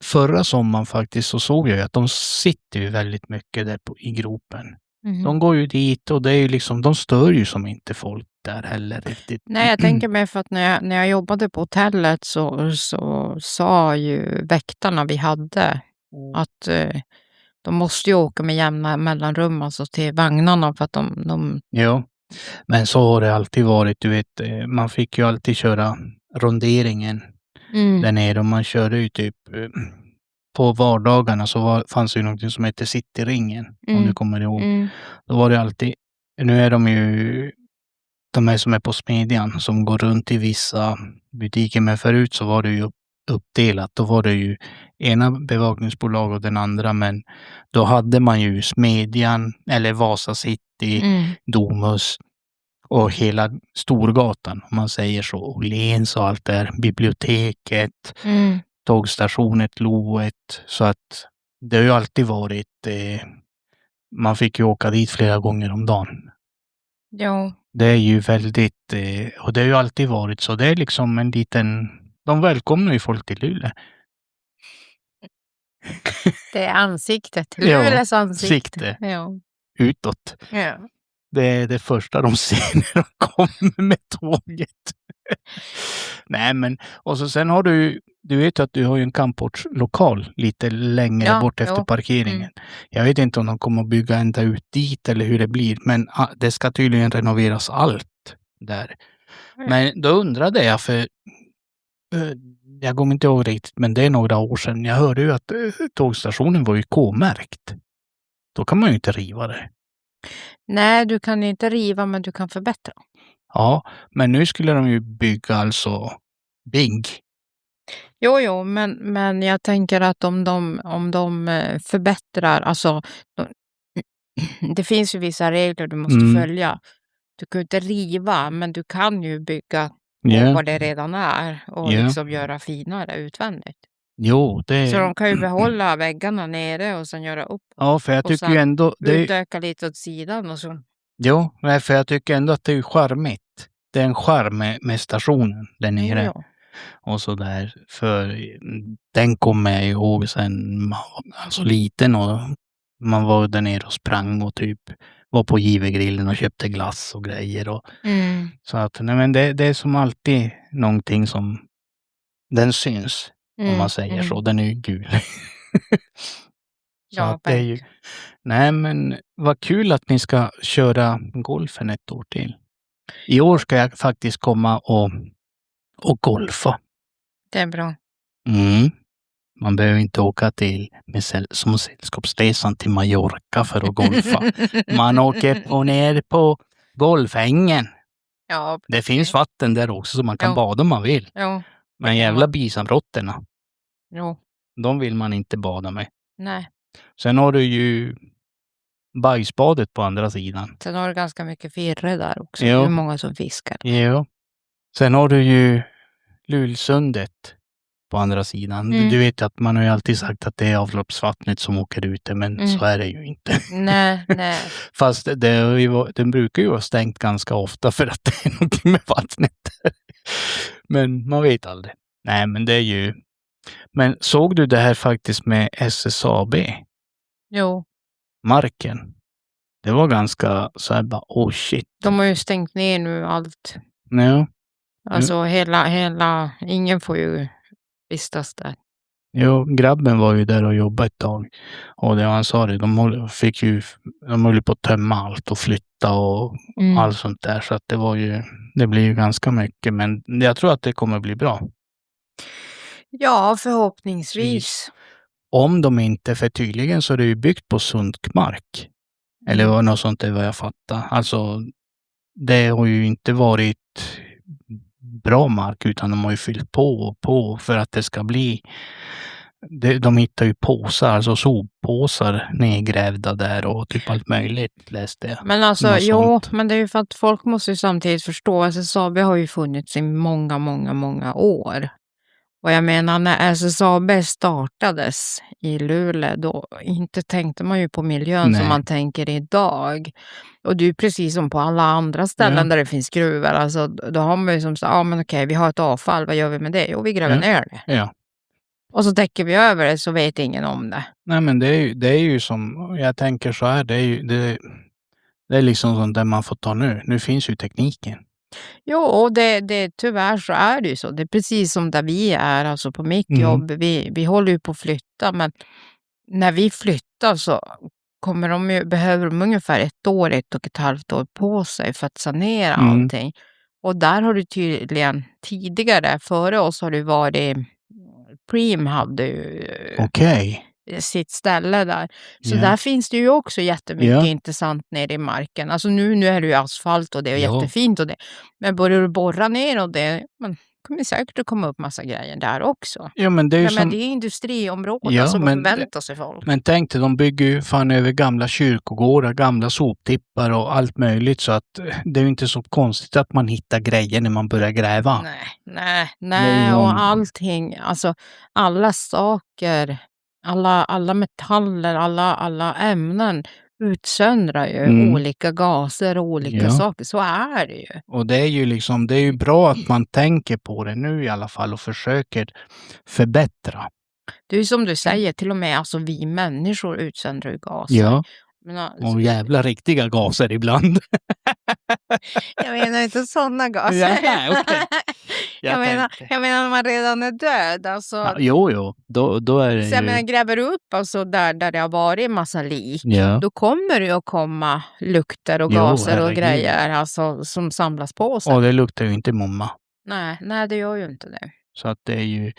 förra sommaren faktiskt så såg jag att de sitter ju väldigt mycket där i gropen. De går ju dit och det är ju liksom, de stör ju som inte folk. där heller riktigt. Nej, jag tänker mig för att när jag jobbade på hotellet så sa ju väktarna vi hade att de måste ju åka med jämna mellanrum alltså till vagnarna för att de... Ja, men så har det alltid varit. Du vet, man fick ju alltid köra ronderingen där nere och man körde ju typ på vardagarna så fanns det ju något som hette Cityringen, om du kommer ihåg. Då var det alltid, nu är de ju de här som är på Smedjan som går runt i vissa butiker, men förut så var det ju uppdelat. Då var det ju ena bevakningsbolag och den andra, men då hade man ju Smedjan eller Vasa City, Domus och hela Storgatan, om man säger så. Åhléns och allt där, biblioteket, tågstationet, Loet. Så att det har ju alltid varit, man fick ju åka dit flera gånger om dagen. Ja. Det är ju väldigt, och det har ju alltid varit så. Det är liksom en liten, de välkomnar ju folk till Luleå. Det är ansiktet, Luleås ansikte. Ja. Utåt. Ja. Det är det första de ser när de kommer med tåget. Nej men, och så sen har du vet att du har ju en campinglokal lite längre bort efter parkeringen. Jag vet inte om de kommer att bygga ända ut dit eller hur det blir, men det ska tydligen renoveras allt där. Men då undrade jag, för jag kommer inte ihåg riktigt, men det är några år sedan. Jag hörde ju att tågstationen var ju K-märkt. Då kan man ju inte riva det. Nej, du kan inte riva, men du kan förbättra. Ja, men nu skulle de ju bygga alltså big. Jo, men jag tänker att om de förbättrar, alltså det finns ju vissa regler du måste följa. Du kan inte riva, men du kan ju bygga vad det redan är och liksom göra finare utvändigt. Jo, så de kan ju behålla väggarna nere och sen göra upp. Ja, för jag tycker ju ändå utöka lite åt sidan och så. Jo, för jag tycker ändå att det är charmigt. Det är en charm med stationen där nere. Ja. Och så där. För den kommer jag ihåg sen man var alltså liten och man var där nere och sprang och typ var på Givergrillen och köpte glass och grejer. Och, så att nej, men det är som alltid någonting som den syns. Om man säger så. Den är ju gul. Så ja, att det är ju, nej men vad kul att ni ska köra golfen ett år till. I år ska jag faktiskt komma och golfa. Det är bra. Man behöver inte åka som sällskapsresan till Mallorca för att golfa. Man åker ner på golfängen. Ja, det finns vatten där också så man kan bada om man vill. Ja. Men jävla bisamrotterna. Jo. De vill man inte bada med. Nej. Sen har du ju bajsbadet på andra sidan. Sen har du ganska mycket firre där också. Jo. Det är många som fiskar. Jo. Sen har du ju Lulsundet på andra sidan. Du vet att man har ju alltid sagt att det är avloppsvattnet som åker ute, men så är det ju inte. Nej. Fast den brukar ju vara stängt ganska ofta för att det är någonting med vattnet. Men man vet aldrig. Nej, men det är ju... Men såg du det här faktiskt med SSAB? Jo. Marken. Det var ganska så här bara, oh shit. De har ju stängt ner nu allt. Ja. Alltså hela, ingen får ju vistas där. Jo, grabben var ju där och jobbade ett tag. Och det han sa det, de höll på att tömma allt och flytta och allt sånt där. Så att det blir ju ganska mycket. Men jag tror att det kommer bli bra. Ja, förhoppningsvis. Om de inte, för tydligen så är det ju byggt på sunkmark. Eller var något sånt där vad jag fattar. Alltså, det har ju inte varit bra mark utan de har ju fyllt på för att det ska bli. De hittar ju påsar, alltså soppåsar nedgrävda där och typ allt möjligt läste jag. Men alltså, men det är ju för att folk måste ju samtidigt förstå att SSAB har ju funnits i många år. Och jag menar, när SSAB startades i Luleå, då inte tänkte man ju på miljön som man tänker idag. Och det är ju precis som på alla andra ställen där det finns gruvor. Alltså, då har man ju som sagt, men okej, vi har ett avfall, vad gör vi med det? Jo, vi gräver ner det. Ja. Och så täcker vi över det så vet ingen om det. Nej, men det är ju som, jag tänker så här, det är liksom sånt där man får ta nu. Nu finns ju tekniken. Jo, och tyvärr så är det ju så. Det är precis som där vi är, alltså på mitt jobb. Vi håller ju på att flytta, men när vi flyttar så behöver de ungefär 1 år, 1,5 år på sig för att sanera allting. Och där har det tydligen tidigare, före oss har det varit Preem hade ju sitt ställe där. Så där finns det ju också jättemycket intressant nere i marken. Alltså nu är det ju asfalt och det är jättefint och det. Men börjar du borra ner och det, man kommer säkert att komma upp massa grejer där också. Ja, men det är ju men det är industriområden, Ja, så men förväntar sig folk. Men tänk dig, de bygger ju fan över gamla kyrkogårdar, gamla soptippar och allt möjligt, så att det är ju inte så konstigt att man hittar grejer när man börjar gräva. Nej, och allting, alltså alla saker, alla metaller, alla ämnen utsöndrar ju olika gaser och olika saker. Så är det ju. Och det är ju liksom, det är ju bra att man tänker på det nu i alla fall och försöker förbättra. Det är ju som du säger, till och med alltså vi människor utsöndrar ju gaser. Ja, alltså, och jävla riktiga gaser ibland. Jag menar inte sådana gaser. Ja, okay. jag menar när man redan är död. Alltså, ja, jo, då är det så jag menar, gräver du upp alltså där det har varit en massa lik, då kommer det ju att komma lukter och gaser och grejer alltså, som samlas på sig. Och det luktar ju inte mumma. Nej, det gör ju inte det. Så att det är ju,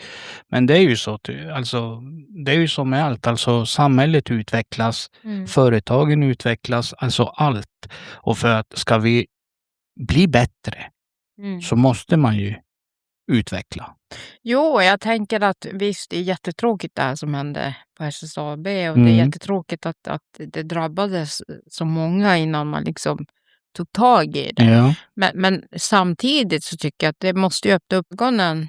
men det är ju så, alltså det är ju som med allt, alltså samhället utvecklas, företagen utvecklas, alltså allt. Och för att ska vi bli bättre så måste man ju utveckla. Jo, jag tänker att visst, det är jättetråkigt det här som hände på SSAB och det är jättetråkigt att det drabbades så många innan man liksom tog tag i det. Ja. Men samtidigt så tycker jag att det måste ju öppna upp ögonen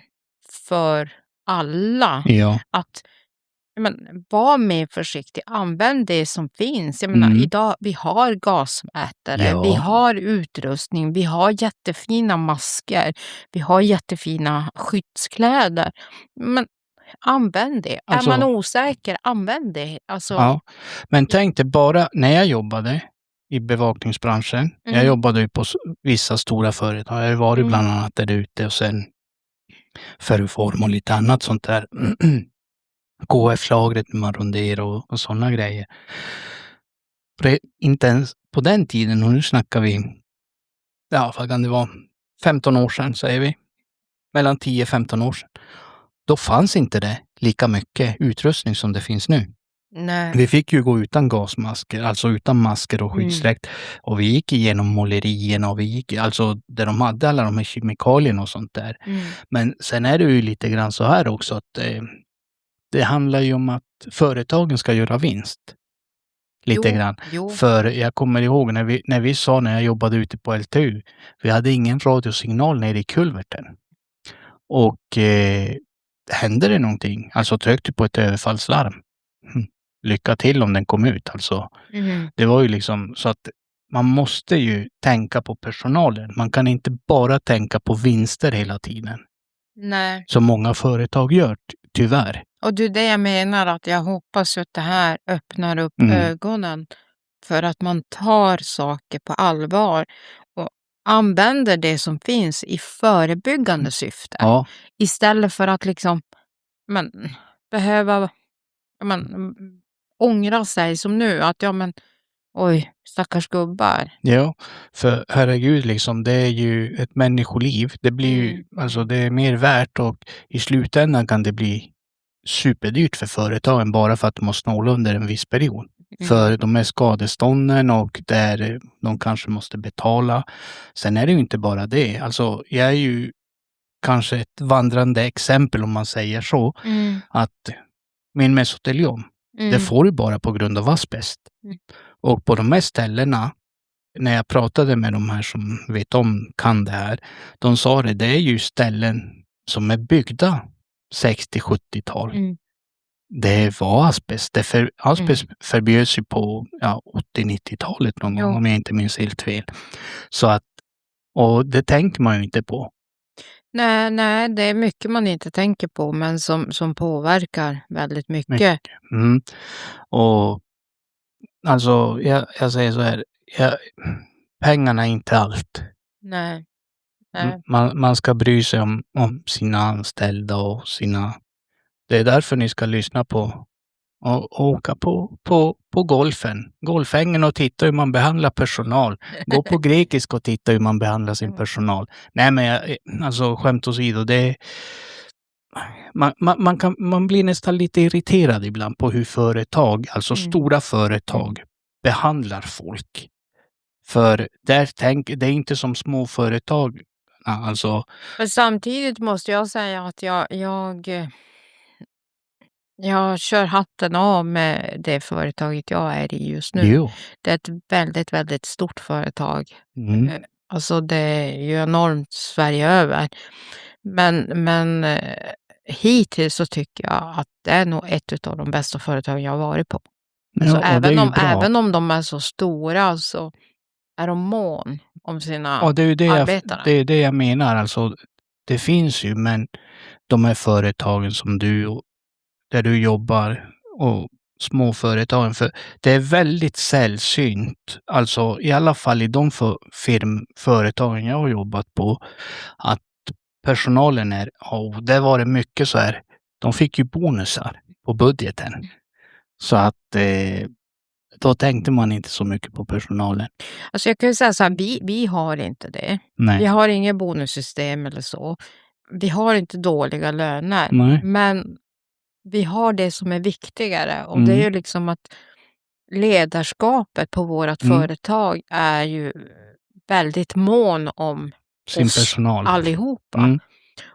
för alla. Ja. Att var mer försiktig, använd det som finns. Jag menar, idag, vi har gasmätare, vi har utrustning, vi har jättefina masker, vi har jättefina skyddskläder. Men använd det. Alltså, är man osäker, använd det. Alltså, ja. Men tänk dig bara, när jag jobbade i bevakningsbranschen, jag jobbade ju på vissa stora företag, jag har varit bland annat där ute och sen Ferroform och lite annat sånt där. KF-lagret när man ronderar och sådana grejer. Inte ens på den tiden, och nu snackar vi, ja vad kan det vara, 15 år sedan säger vi. Mellan 10-15 år sedan. Då fanns inte det lika mycket utrustning som det finns nu. Nej. Vi fick ju gå utan gasmasker, alltså utan masker och skyddsdräkt. Och vi gick igenom målerierna och vi gick, alltså där de hade alla de här kemikalierna och sånt där. Men sen är det ju lite grann så här också att det handlar ju om att företagen ska göra vinst. Lite grann. För jag kommer ihåg när vi sa, när jag jobbade ute på LTU, vi hade ingen radiosignal nere i kulverten. Och hände det någonting, alltså tryckte du på ett överfallslarm. Lycka till om den kom ut alltså. Det var ju liksom så att man måste ju tänka på personalen. Man kan inte bara tänka på vinster hela tiden. Nej. Som många företag gör, tyvärr. Och det är det jag menar, att jag hoppas att det här öppnar upp ögonen för att man tar saker på allvar och använder det som finns i förebyggande syfte. Ja. Istället för att liksom behöva ångra sig som nu. Att oj, stackars gubbar. Ja, för herregud liksom, det är ju ett människoliv. Det blir ju, alltså det är mer värt och i slutändan kan det bli superdyrt för företagen bara för att de måste snåla under en viss period. För de är skadestånden och där de kanske måste betala. Sen är det ju inte bara det. Alltså jag är ju kanske ett vandrande exempel om man säger så. Att min mesoteliom, det får du bara på grund av asbest. Och på de här ställena, när jag pratade med de här som vet om, kan det här, de sa det är ju ställen som är byggda 60-70-tal. Det var asbest. Asbest förbjöds ju på 80-90-talet någon gång, om jag inte minns helt fel. Så att, och det tänker man ju inte på. Nej, det är mycket man inte tänker på, men som påverkar väldigt mycket. Och alltså, jag säger så här, pengarna är inte allt. Nej. Man ska bry sig om sina anställda och sina... Det är därför ni ska lyssna på och åka på golfängen och titta hur man behandlar personal. Gå på grekisk och titta hur man behandlar sin personal. Nej, men alltså skämt åsido, det man blir nästan lite irriterad ibland på hur företag, alltså stora företag, behandlar folk. För det är inte som små företag. Alltså. Men samtidigt måste jag säga att jag kör hatten av med det företaget jag är i just nu. Jo. Det är ett väldigt, väldigt stort företag. Alltså det är ju enormt Sverige över. Men hittills så tycker jag att det är nog ett av de bästa företagen jag har varit på. Alltså även om de är så stora så är de mån om sina arbetare. Det är det jag menar. Alltså, det finns ju, men de här företagen som där du jobbar och småföretagen, för det är väldigt sällsynt, alltså i alla fall i de företagen jag har jobbat på, att personalen det var det mycket så här, de fick ju bonusar på budgeten. Så att då tänkte man inte så mycket på personalen. Alltså jag kan ju säga så här, vi har inte det. Nej. Vi har inget bonussystem eller så. Vi har inte dåliga löner. Nej. Men vi har det som är viktigare. Och det är ju liksom att ledarskapet på vårt företag är ju väldigt mån om sin personal. Allihopa.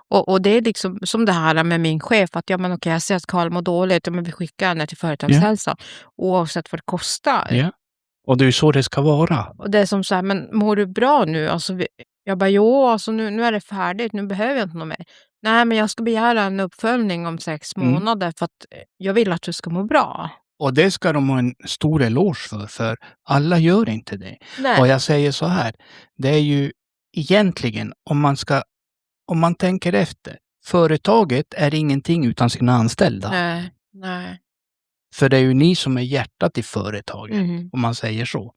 Och det är liksom som det här med min chef, att jag ser att Karl mår dåligt, men vi skickar henne till företagshälsa oavsett vad det kostar. Ja. Och det är ju så det ska vara. Och det är som så här, men mår du bra nu? Alltså, jag bara, alltså nu är det färdigt, nu behöver jag inte något mer. Nej, men jag ska begära en uppföljning om 6 månader för att jag vill att du ska må bra. Och det ska de ha en stor eloge för alla gör inte det. Nej. Och jag säger så här, det är ju egentligen, om man tänker efter, företaget är ingenting utan sina anställda. Nej. För det är ju ni som är hjärtat i företaget, om man säger så.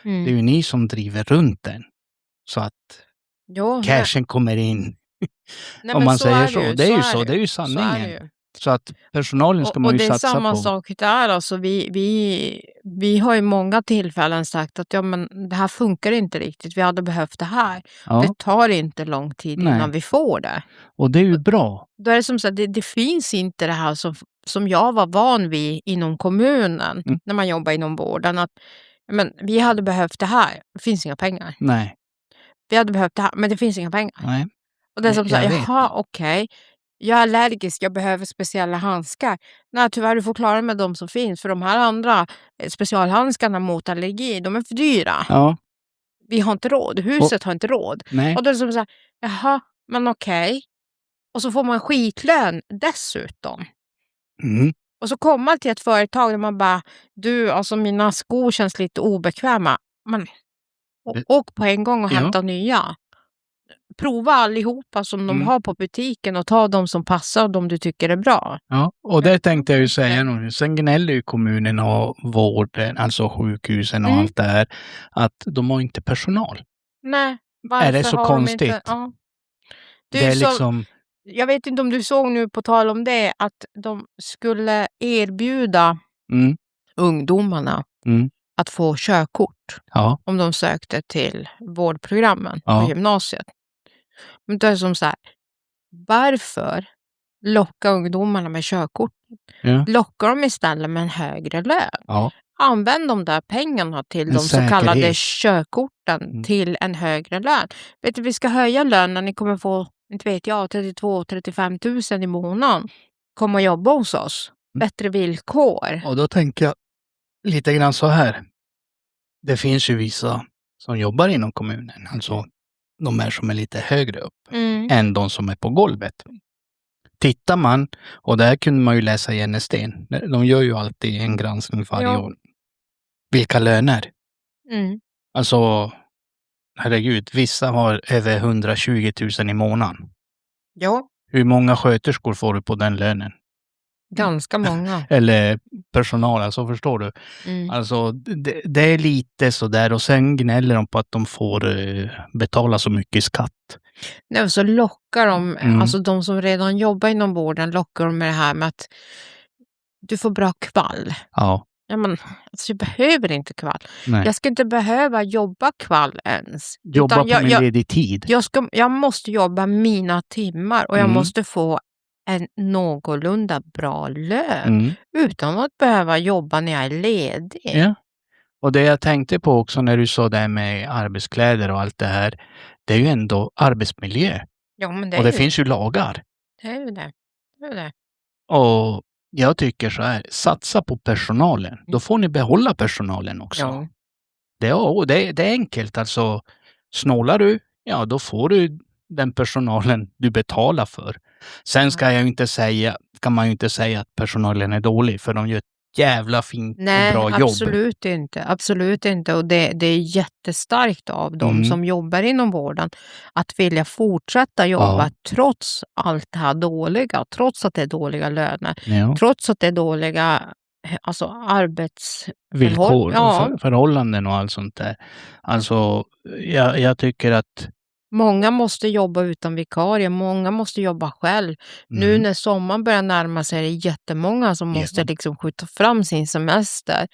Det är ju ni som driver runt den. Så att cashen kommer in. Nej, om man säger så. Det är ju så, det är ju sanningen. Så att personalen ska man ju satsa på. Och det är samma sak där. Alltså, vi har ju många tillfällen sagt att men det här funkar inte riktigt. Vi hade behövt det här. Ja. Det tar inte lång tid innan vi får det. Och det är ju bra. Då är det som så att det finns inte det här som jag var van vid inom kommunen när man jobbar inom vården. Att vi hade behövt det här. Det finns inga pengar. Nej. Vi hade behövt det här, men det finns inga pengar. Nej. Och det är som så här, jaha, okej. Jag är allergisk, jag behöver speciella handskar. Nej, tyvärr, du får klara med de som finns. För de här andra specialhandskarna mot allergi, de är för dyra. Ja. Vi har inte råd. Huset har inte råd. Nej. Och då är det som så här, jaha, men okej. Och så får man skitlön dessutom. Och så kommer man till ett företag där man bara, alltså mina skor känns lite obekväma. Men åk på en gång och hämta nya. Prova allihopa som de har på butiken och ta de som passar och de du tycker är bra. Ja, och det tänkte jag ju säga nu. Sen gnäller ju kommunen och vården, alltså sjukhusen och allt det här, att de har inte personal. Nej, är det så konstigt? Inte, ja. Det är liksom... Jag vet inte om du såg nu på tal om det, att de skulle erbjuda ungdomarna att få körkort om de sökte till vårdprogrammen på gymnasiet. Men det är som så här, varför locka ungdomarna med körkort? Locka dem istället med en högre lön. Använd de där pengarna till de så kallade körkorten till en högre lön. Vet du, vi ska höja lönen, ni kommer få, inte vet jag, 32-35 000 i månaden. Kom och jobba hos oss. Bättre villkor. Och då tänker jag lite grann så här. Det finns ju vissa som jobbar inom kommunen, alltså de här som är lite högre upp än de som är på golvet. Tittar man, och där kunde man ju läsa i NSD, de gör ju alltid en granskning varje år. Vilka löner? Alltså, herregud, vissa har över 120 000 i månaden. Ja. Hur många sköterskor får du på den lönen? Ganska många. Eller personal, alltså förstår du. Alltså det är lite sådär, och sen gnäller de på att de får betala så mycket skatt. Nej, och så lockar de, alltså de som redan jobbar inom vården lockar de med det här med att du får bra kvall. Ja. Ja, men alltså jag behöver inte kvall. Nej. Jag ska inte behöva jobba kvall ens. Jobba Utan på min ledig tid. Jag måste jobba mina timmar och jag måste få en någorlunda bra lön utan att behöva jobba när jag är ledig. Ja. Och det jag tänkte på också när du sa det med arbetskläder och allt det här, det är ju ändå arbetsmiljö. Ja, men och det finns ju lagar. Det är ju det. Det är det. Och jag tycker så här, satsa på personalen. Då får ni behålla personalen också. Ja. Det är enkelt. Alltså, snålar du, ja då får du den personalen du betalar för. Sen ska man ju inte säga att personalen är dålig, för de gör ett jävla fint och bra jobb. Absolut inte. Absolut inte. Och det är jättestarkt av dem som jobbar inom vården att vilja fortsätta jobba trots allt det här dåliga. Trots att det är dåliga löner. Ja. Trots att det är dåliga villkor, förhållanden och allt sånt där. Alltså, jag tycker att många måste jobba utan vikarie, många måste jobba själv. Nu när sommaren börjar närma sig är det jättemånga som måste liksom skjuta fram sin semester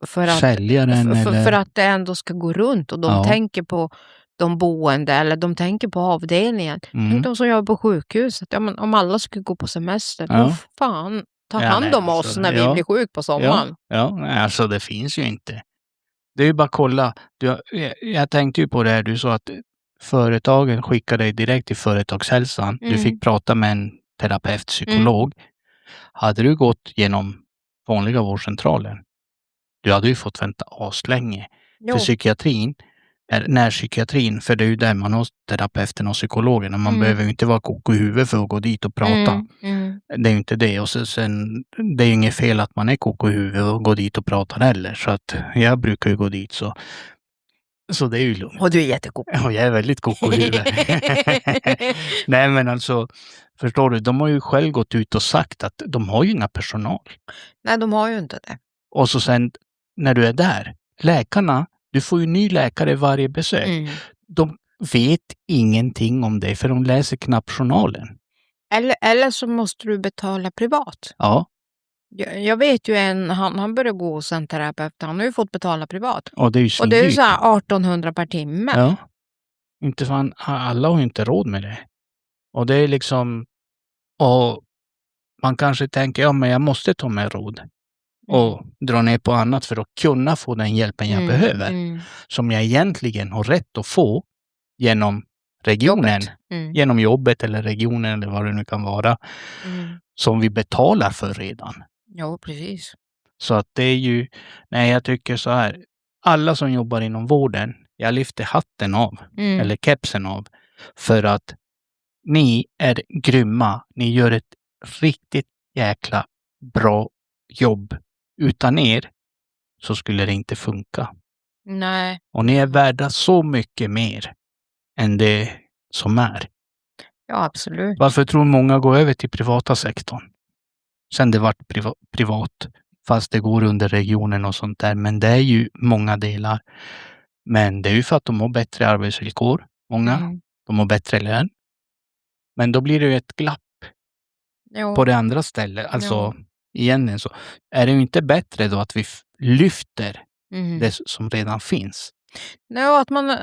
för att det ändå ska gå runt och de tänker på de boende eller de tänker på avdelningen. Tänk de som jobbar på sjukhuset. Ja, men om alla skulle gå på semester, då fan ta hand om oss när vi blir sjuk på sommaren. Alltså det finns ju inte. Det är ju bara att kolla. Jag tänkte ju på det här, du sa att företagen skickar dig direkt till företagshälsan. Du fick prata med en terapeut, psykolog. Hade du gått genom vanliga vårdcentralen, du hade ju fått vänta aslänge. För psykiatrin, närpsykiatrin, för det är ju där man har terapeuten och psykologerna. Man behöver ju inte vara koko i huvudet för att gå dit och prata. Det är ju inte det. Och sen, det är ju inget fel att man är koko i huvudet och går dit och pratar heller. Så att jag brukar ju gå dit så det är ju lugnt. Och du är jättekoko. Ja, jag är väldigt koko i huvudet. Nej, men alltså, förstår du, de har ju själv gått ut och sagt att de har ju inga personal. Nej, de har ju inte det. Och så sen, när du är där, läkarna, du får ju ny läkare varje besök. De vet ingenting om det, för de läser knappt journalen. Eller så måste du betala privat. Ja. Jag vet ju han började gå hos en terapeut. Han har ju fått betala privat. Och det är ju och det är ju så här 1800 per timme. Ja. Inte fan, alla har ju inte råd med det. Och det är liksom, och man kanske tänker, men jag måste ta med råd och dra ner på annat för att kunna få den hjälpen jag behöver. Som jag egentligen har rätt att få genom regionen. Genom jobbet eller regionen eller vad det nu kan vara. Som vi betalar för redan. Ja, precis. Så att det är ju, jag tycker så här. Alla som jobbar inom vården, jag lyfter hatten av. Eller kepsen av. För att ni är grymma. Ni gör ett riktigt jäkla bra jobb. Utan er så skulle det inte funka. Nej. Och ni är värda så mycket mer än det som är. Ja, absolut. Varför tror många går över till privata sektorn? Sen det vart privat, fast det går under regionen och sånt där. Men det är ju många delar. Men det är ju för att de har bättre arbetsvillkor. Många. De har bättre lön. Men då blir det ju ett glapp på det andra stället. Alltså, egentligen så är det ju inte bättre då att vi lyfter det som redan finns. Nej, och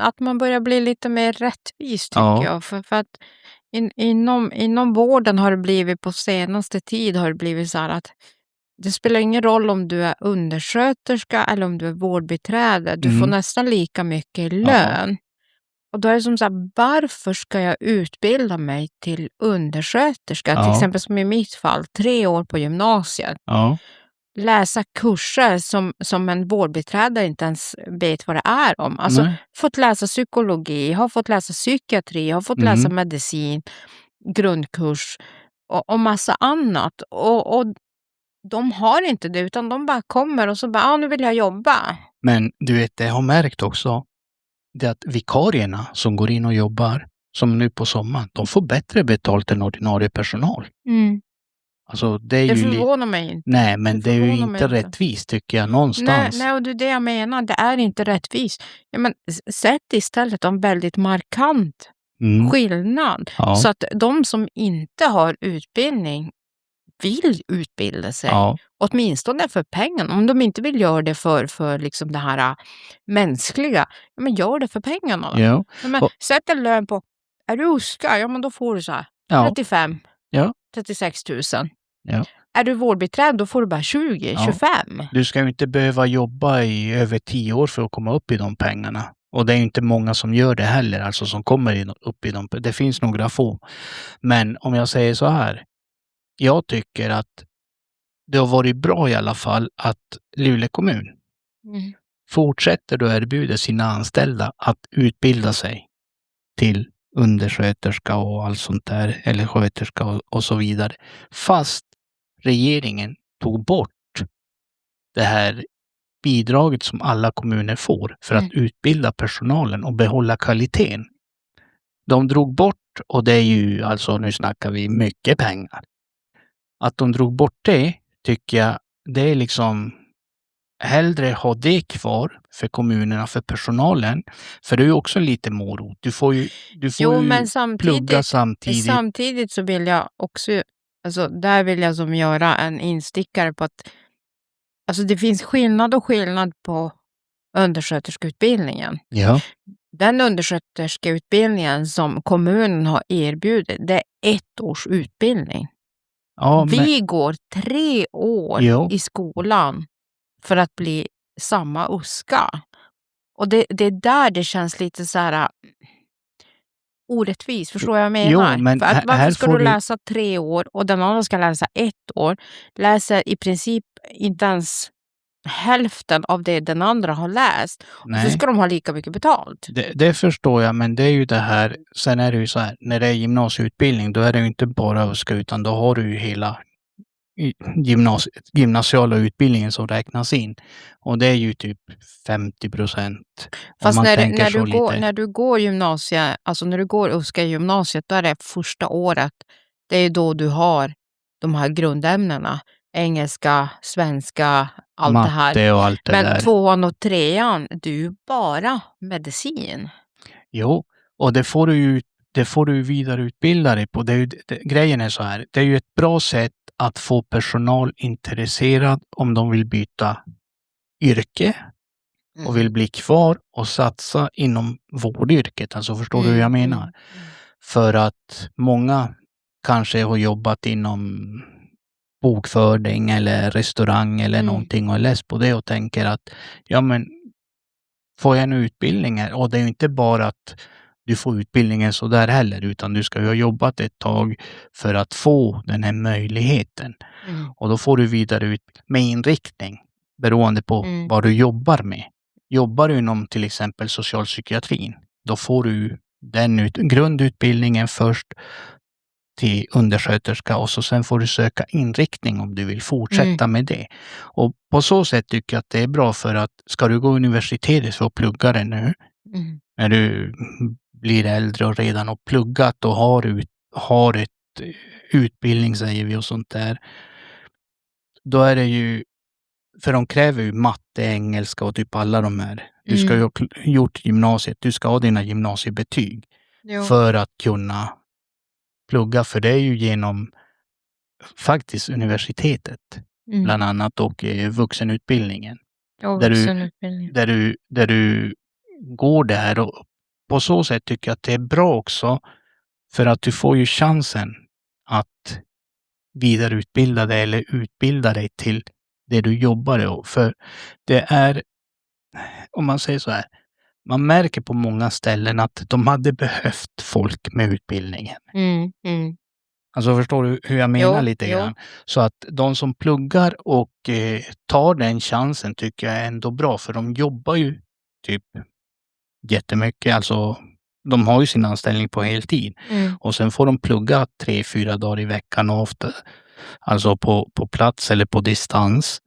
att man börjar bli lite mer rättvis tycker jag. För att inom vården har det blivit på senaste tid har det blivit så här att det spelar ingen roll om du är undersköterska eller om du är vårdbiträde. Du får nästan lika mycket lön. Och då är det som så här, varför ska jag utbilda mig till undersköterska? Till exempel som i mitt fall, 3 år på gymnasiet. Läsa kurser som en vårdbiträde inte ens vet vad det är om. Alltså, fått läsa psykologi, har fått läsa psykiatri, har fått läsa medicin, grundkurs och massa annat. Och de har inte det, utan de bara kommer och så bara, nu vill jag jobba. Men du vet, det jag har märkt också, det är att vikarierna som går in och jobbar, som nu på sommaren, de får bättre betalt än ordinarie personal. Alltså, det förvånar mig inte. Nej, men det är ju inte rättvist tycker jag någonstans. Nej, och det är det jag menar. Det är inte rättvist. Ja, men sätt istället dem väldigt markant skillnad. Ja. Så att de som inte har utbildning vill utbilda sig. Åtminstone för pengarna. Om de inte vill göra det för liksom det här mänskliga. Ja, men gör det för pengarna då. Ja. Men sätt en lön på, är du uska? Ja, men då får du så här 35, 36 000. Ja. Är du vårdbiträd, då får du bara 20, 25. Du ska ju inte behöva jobba i över 10 år för att komma upp i de pengarna. Och det är ju inte många som gör det heller, alltså som kommer upp i dem. Det finns några få. Men om jag säger så här. Jag tycker att det har varit bra i alla fall att Luleå kommun fortsätter att erbjuda sina anställda att utbilda sig till undersköterska och allt sånt där, eller sköterska och så vidare. Fast regeringen tog bort det här bidraget som alla kommuner får för att utbilda personalen och behålla kvaliteten. De drog bort, och det är ju alltså, nu snackar vi mycket pengar. Att de drog bort det, tycker jag, det är liksom hellre ha det kvar för kommunerna, för personalen. För det är ju också lite morot. Du får ju plugga samtidigt. Samtidigt så vill jag också, alltså där vill jag som göra en instickare på att alltså det finns skillnad på undersköterskeutbildningen. Ja. Den undersköterskeutbildningen som kommunen har erbjudit, det är 1 års utbildning. Ja, vi går 3 år i skolan för att bli samma uska. Och det är där det känns lite så här orättvist, förstår jag menar? Jo, men varför ska du läsa 3 år och den andra ska läsa 1 år? Läser i princip inte ens hälften av det den andra har läst. Och så ska de ha lika mycket betalt. Det förstår jag, men det är ju det här. Sen är det ju så här, när det är gymnasieutbildning, då är det ju inte bara USKA, utan då har du ju hela gymnasiala utbildningen som räknas in. Och det är ju typ 50%. Fast när du går gymnasiet, alltså när du går USKA i gymnasiet, då är det första året. Det är då du har de här grundämnena. Engelska, svenska, allt matte det här. Och allt det men där. 2:an och 3:an, det är ju bara medicin. Jo, och det får du ju vidareutbilda dig på. Grejen är så här, det är ju ett bra sätt att få personal intresserad om de vill byta yrke och vill bli kvar och satsa inom vårdyrket. Alltså förstår du hur jag menar? För att många kanske har jobbat inom bokföring eller restaurang eller någonting och är less på det och tänker att ja, men får jag en utbildning här? Och det är ju inte bara att du får utbildningen så där heller, utan du ska ju ha jobbat ett tag för att få den här möjligheten. Och då får du vidare ut med inriktning beroende på vad du jobbar med. Jobbar du inom till exempel socialpsykiatrin, då får du den grundutbildningen först till undersköterska och så sen får du söka inriktning om du vill fortsätta med det. Och på så sätt tycker jag att det är bra, för att ska du gå universitetet för att plugga det nu, när du blir äldre och redan har pluggat och har ett utbildning, säger vi, och sånt där, då är det ju, för de kräver ju matte, engelska och typ alla de här. Du ska ju ha gjort gymnasiet, du ska ha dina gymnasiebetyg för att kunna plugga, för det är ju genom faktiskt universitetet bland annat, och vuxenutbildningen. Där du går där, och på så sätt tycker jag att det är bra också, för att du får ju chansen att vidareutbilda dig eller utbilda dig till det du jobbar med. För det är, om man säger så här, man märker på många ställen att de hade behövt folk med utbildningen. Alltså förstår du hur jag menar lite grann? Så att de som pluggar och tar den chansen tycker jag är ändå bra, för de jobbar ju typ jättemycket. Alltså de har ju sin anställning på heltid och sen får de plugga 3-4 dagar i veckan och ofta alltså på plats eller på distans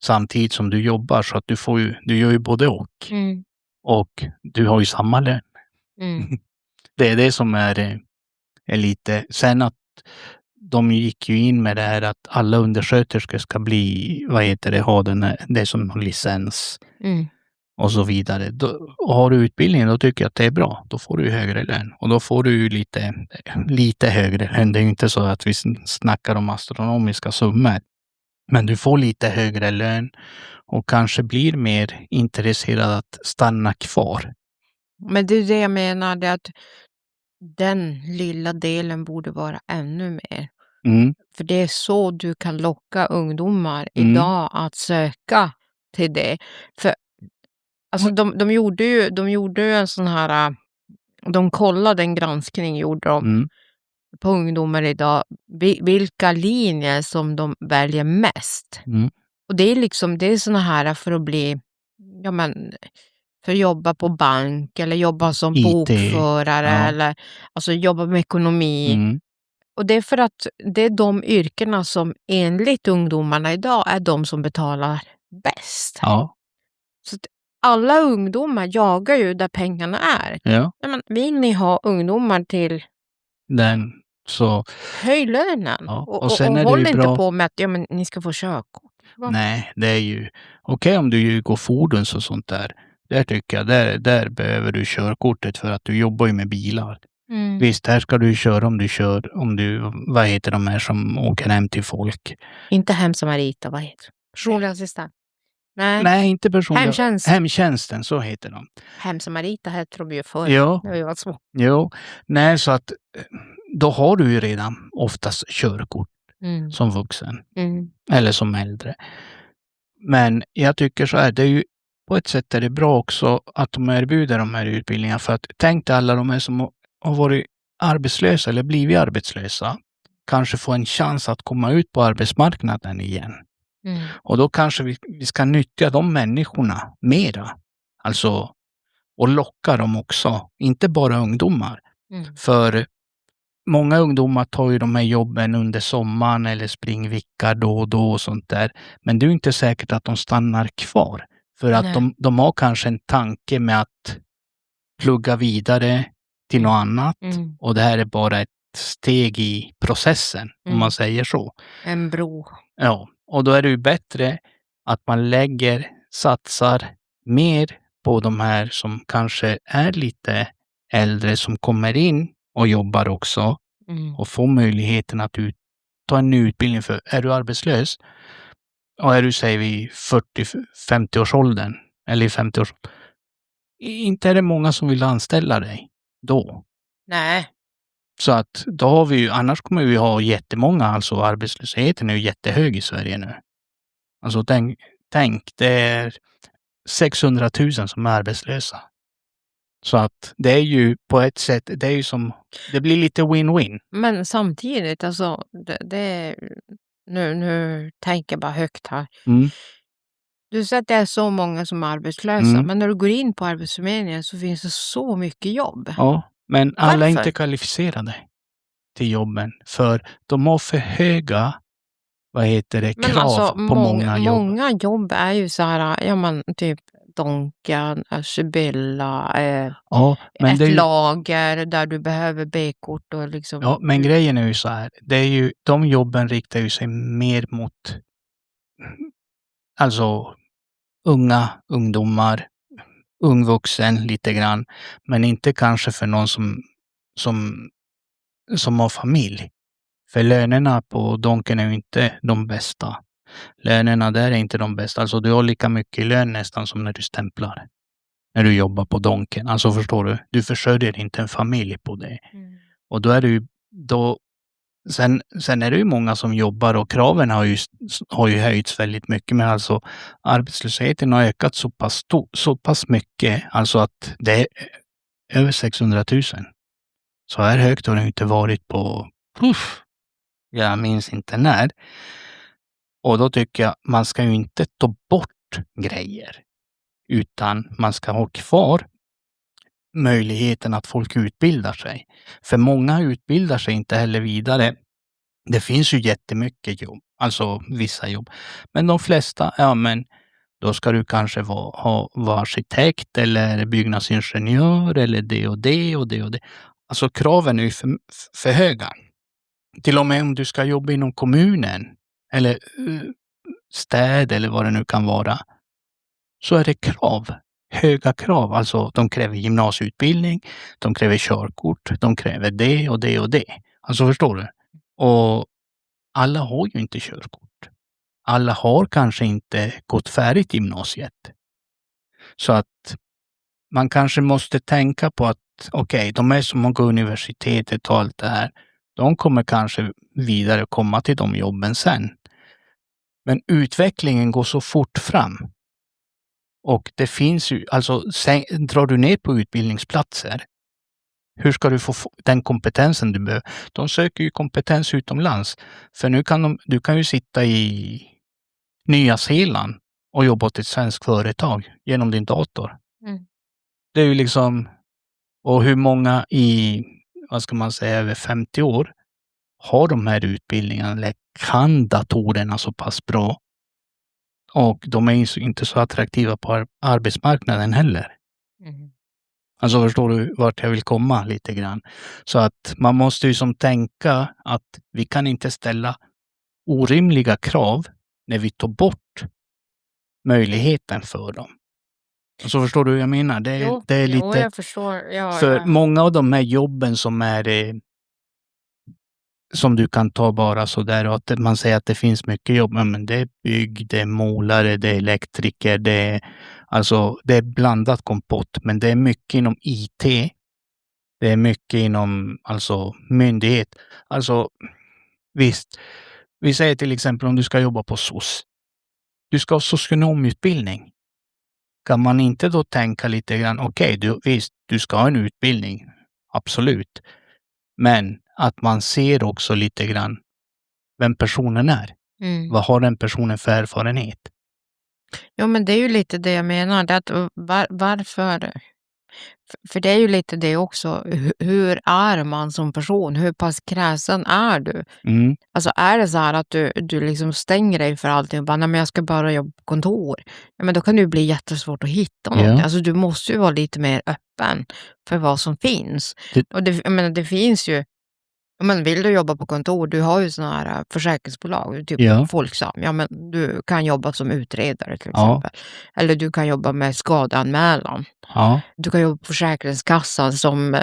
samtidigt som du jobbar, så att du gör ju både och du har ju samma lön. Det är det som är lite, sen att de gick ju in med det här att alla undersköterskor ska bli, ha det som licens. och så vidare. Och har du utbildning, då tycker jag att det är bra. Då får du högre lön och då får du lite högre lön. Det är ju inte så att vi snackar om astronomiska summor, men du får lite högre lön och kanske blir mer intresserad att stanna kvar. Men det är det jag menar, det att den lilla delen borde vara ännu mer. För det är så du kan locka ungdomar idag att söka till det. För alltså de gjorde ju en sån här, de kollade en granskning gjorde de på ungdomar idag, vilka linjer som de väljer mest. Och det är liksom, det är såna här för att bli, ja men, för att jobba på bank eller jobba som IT, bokförare eller alltså jobba med ekonomi. Och det är för att det är de yrkena som enligt ungdomarna idag är de som betalar bäst. Ja. Så att alla ungdomar jagar ju där pengarna är. Ja. Men vill ni ha ungdomar till den så höj lönen? Ja. Och sen är det håll ju inte bra. på med att men ni ska få körkort. Nej, det är ju okej om du ju går fordons och sånt där. Där tycker jag, där behöver du körkortet för att du jobbar ju med bilar. Visst, här ska du köra om du, vad heter de här som åker hem till folk? Inte hemsamariter, vad heter det? Personlig assistent. Nej, inte personlig. Hemtjänsten, så heter de. Hemsamariter hette de ju förr. Ja. När vi var små. Jo, nej så att då har du ju redan oftast körkort som vuxen. Eller som äldre. Men jag tycker så här, det är ju på ett sätt är det bra också att de erbjuder de här utbildningarna. För att tänk dig alla de här som har varit arbetslösa eller blivit arbetslösa kanske få en chans att komma ut på arbetsmarknaden igen. Och då kanske vi ska nyttja de människorna mera. Alltså, och locka dem också. Inte bara ungdomar. För många ungdomar tar ju de här jobben under sommaren eller springvickar då och då och sånt där. Men det är ju inte säkert att de stannar kvar. För att de har kanske en tanke med att plugga vidare till något annat. Och det här är bara ett steg i processen, om man säger så. En bro. Ja, och då är det ju bättre att man satsar mer på de här som kanske är lite äldre som kommer in och jobbar också och får möjligheten att ta en ny utbildning. För är du arbetslös och är du, säger vi, 40-50 års åldern eller i 50 års, inte är det många som vill anställa dig då. Nej. Så att då har vi ju, annars kommer vi ha jättemånga, alltså arbetslösheten är ju jättehög i Sverige nu. Alltså tänk, det är 600 000 som är arbetslösa. Så att det är ju på ett sätt, det är ju som, det blir lite win-win. Men samtidigt, alltså, nu tänker jag bara högt här. Du säger att det är så många som är arbetslösa, men när du går in på Arbetsförmedlingen så finns det så mycket jobb. Ja, men alla är Varför? inte kvalificerade till jobben, för de har för höga, krav alltså, på många jobb. Många jobb är ju så här, ja men typ Donken, Sibylla, ett lager där du behöver B-kort och liksom. Ja, men grejen är ju så här, det är ju, de jobben riktar ju sig mer mot alltså ungdomar, ung vuxen lite grann, men inte kanske för någon som har familj. För lönerna på Donken är ju inte de bästa. Lönerna där är inte de bästa. Alltså du har lika mycket i lön nästan som när du stämplar. När du jobbar på Donken. Alltså förstår du? Du försörjer inte en familj på det. Och då är det ju, sen är det ju många som jobbar och kraven har ju höjts väldigt mycket. Men alltså arbetslösheten har ökat så pass mycket. Alltså att det är över 600 000. Så här högt har det inte varit på, jag minns inte när. Och då tycker jag man ska ju inte ta bort grejer. Utan man ska ha kvar möjligheten att folk utbildar sig. För många utbildar sig inte heller vidare. Det finns ju jättemycket jobb, alltså vissa jobb. Men de flesta, ja men då ska du kanske vara arkitekt eller byggnadsingenjör eller det och det och det och det. Alltså kraven är ju för höga. Till och med om du ska jobba inom kommunen eller städ eller vad det nu kan vara. Så är det krav höga krav. Alltså de kräver gymnasieutbildning, de kräver körkort, de kräver det och det och det. Alltså förstår du? Och alla har ju inte körkort. Alla har kanske inte gått färdigt gymnasiet. Så att man kanske måste tänka på att okej, de är som att gå universitetet och allt det här. De kommer kanske vidare komma till de jobben sen. Men utvecklingen går så fort fram. Och det finns ju, alltså drar du ner på utbildningsplatser, hur ska du få den kompetensen du behöver? De söker ju kompetens utomlands. För nu kan du kan ju sitta i Nya Zeeland och jobba åt ett svenskt företag genom din dator. Mm. Det är ju liksom, och hur många i, vad ska man säga, över 50 år har de här utbildningarna eller kan datorerna så pass bra. Och de är ju inte så attraktiva på arbetsmarknaden heller. Mm. Alltså förstår du vart jag vill komma lite grann. Så att man måste ju som tänka att vi kan inte ställa orimliga krav när vi tar bort möjligheten för dem. Så förstår du hur jag menar? Det är lite... Jo, jag förstår. Ja, för många av de här jobben som är som du kan ta bara så där och att man säger att det finns mycket jobb. Men det är bygg, det är målare, det är elektriker, det är blandat kompott. Men det är mycket inom IT. Det är mycket inom myndighet. Alltså visst, vi säger till exempel om du ska jobba på SOS. Du ska ha socionomutbildning. Kan man inte då tänka lite grann, okej, visst, du ska ha en utbildning. Absolut. Men att man ser också lite grann vem personen är. Mm. Vad har den personen för erfarenhet? Ja, men det är ju lite det jag menar. Det att varför? För det är ju lite det också. Hur är man som person? Hur pass kräsen är du? Mm. Alltså är det så här att du liksom stänger dig för allting och bara, nej men jag ska bara jobba på kontor. Ja, men då kan det ju bli jättesvårt att hitta någonting. Ja. Alltså du måste ju vara lite mer öppen för vad som finns. Och det finns ju, men vill du jobba på kontor, du har ju såna här försäkringsbolag, typ Folksam. Ja, men du kan jobba som utredare till exempel. Eller du kan jobba med skadeanmälan. Ja. Du kan jobba på Försäkringskassan som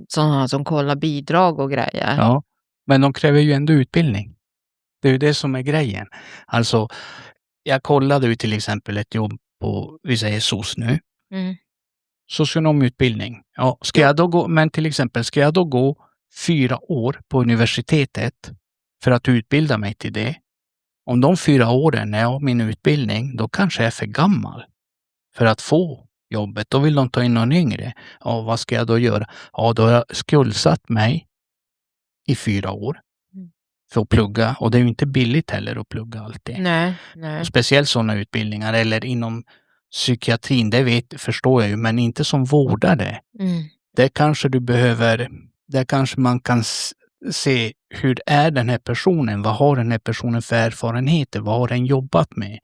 sådana som kollar bidrag och grejer. Ja, men de kräver ju ändå utbildning. Det är ju det som är grejen. Alltså, jag kollade ju till exempel ett jobb på, vi säger SOS nu. Mm. Socionomutbildning. Ja, ska jag då gå 4 år på universitetet för att utbilda mig till det? Om de 4 åren är jag min utbildning, då kanske jag är för gammal för att få jobbet. Då vill de ta in någon yngre. Ja, vad ska jag då göra? Ja, då har jag skuldsatt mig i 4 år för att plugga. Och det är ju inte billigt heller att plugga allt det. Nej. Speciellt sådana utbildningar eller inom psykiatrin, det förstår jag ju, men inte som vårdare. Mm. Det kanske du behöver, där kanske man kan se hur är den här personen, vad har den här personen för erfarenheter, vad har den jobbat med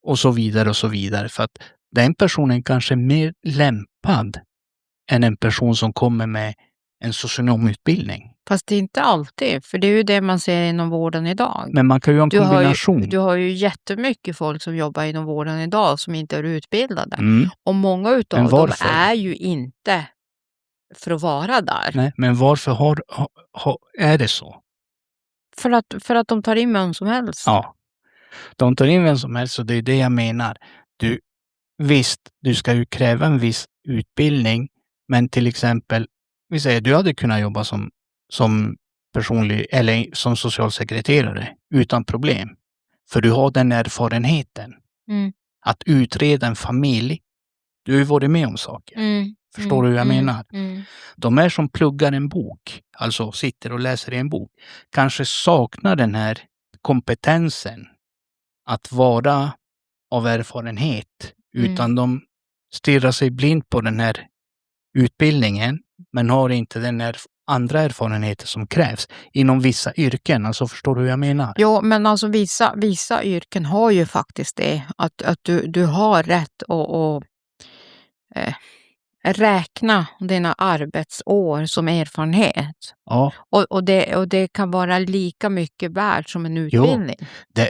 och så vidare och så vidare. För att den personen kanske är mer lämpad än en person som kommer med en socionomutbildning. Fast det är inte alltid, för det är ju det man ser inom vården idag. Men man kan ju ha en kombination. Du har ju jättemycket folk som jobbar inom vården idag som inte är utbildade. Och många utav dem är ju inte för att vara där. Nej, men varför är det så? För att de tar in vem som helst. Ja, de tar in vem som helst och det är det jag menar. Visst, du ska ju kräva en viss utbildning, men till exempel, vi säger du hade kunnat jobba som personlig eller som socialsekreterare utan problem. För du har den erfarenheten. Att utreda en familj. Du har ju varit med om saker. Förstår du hur jag menar? De är som pluggar en bok, alltså sitter och läser i en bok, kanske saknar den här kompetensen att vara av erfarenhet, utan de stirrar sig blind på den här utbildningen, men har inte den här andra erfarenheter som krävs inom vissa yrken. Alltså förstår du hur jag menar? Ja, men alltså vissa yrken har ju faktiskt det, att du har rätt att räkna dina arbetsår som erfarenhet. Ja. Och det kan vara lika mycket värt som en utbildning. Jo,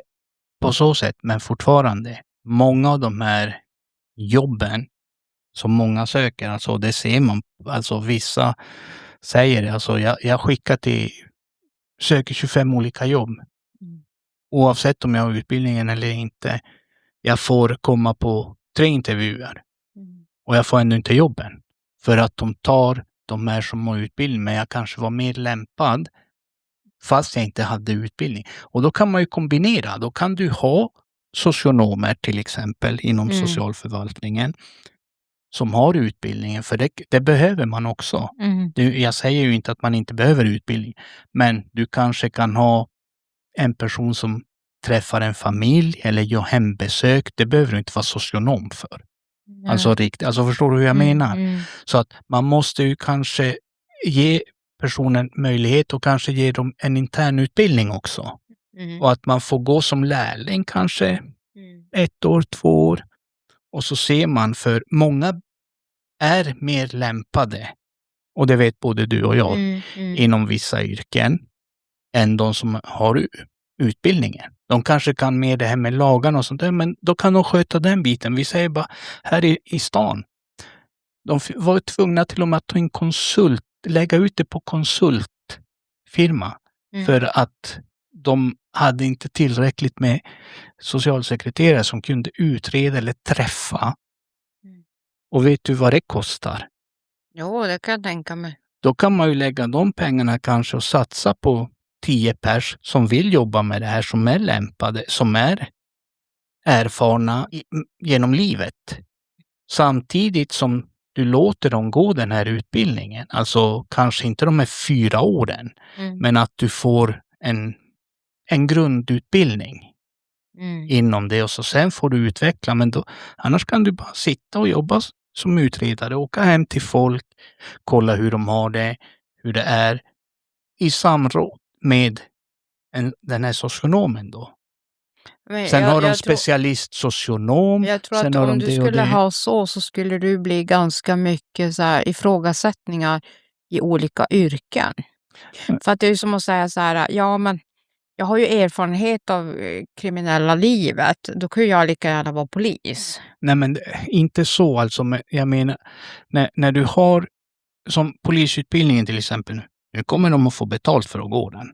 på så sätt, men fortfarande, många av de här jobben som många söker. Alltså det ser man. Alltså vissa säger det. Alltså jag skickar söker 25 olika jobb. Oavsett om jag har utbildningen eller inte. Jag får komma på 3 intervjuer. Och jag får ändå inte jobben. För att de tar de här som har utbildning. Men jag kanske var mer lämpad. Fast jag inte hade utbildning. Och då kan man ju kombinera. Då kan du ha socionomer till exempel inom socialförvaltningen. Som har utbildningen. För det behöver man också. Jag säger ju inte att man inte behöver utbildning. Men du kanske kan ha en person som träffar en familj eller gör hembesök. Det behöver du inte vara socionom för. Alltså förstår du hur jag menar? Så att man måste ju kanske ge personen möjlighet och kanske ge dem en intern utbildning också. Och att man får gå som lärling kanske 1 år, 2 år. Och så ser man, för många är mer lämpade, och det vet både du och jag, inom vissa yrken än de som har utbildningen. De kanske kan mer det här med lagarna och sånt där, men då kan de sköta den biten. Vi säger bara här i stan. De var tvungna till och med att ta in konsult, lägga ut det på konsultfirma. För att de hade inte tillräckligt med socialsekreterare som kunde utreda eller träffa. Och vet du vad det kostar? Jo, det kan jag tänka mig. Då kan man ju lägga de pengarna kanske och satsa på 10 pers som vill jobba med det här, som är lämpade, som är erfarna genom livet. Samtidigt som du låter dem gå den här utbildningen. Alltså kanske inte de här 4 åren. Men att du får en grundutbildning inom det. Och så sen får du utveckla. Men annars kan du bara sitta och jobba som utredare. Åka hem till folk. Kolla hur de har det. Hur det är. I samråd med den här socionomen då. Sen har de specialist-socionom. Jag tror att om du skulle ha så skulle du bli ganska mycket så här ifrågasättningar i olika yrken. För att det är ju som att säga så här, ja men jag har ju erfarenhet av kriminella livet. Då kan jag lika gärna vara polis. Nej men inte så alltså. Men jag menar, när du har som polisutbildningen till exempel. Nu kommer de att få betalt för att gå den.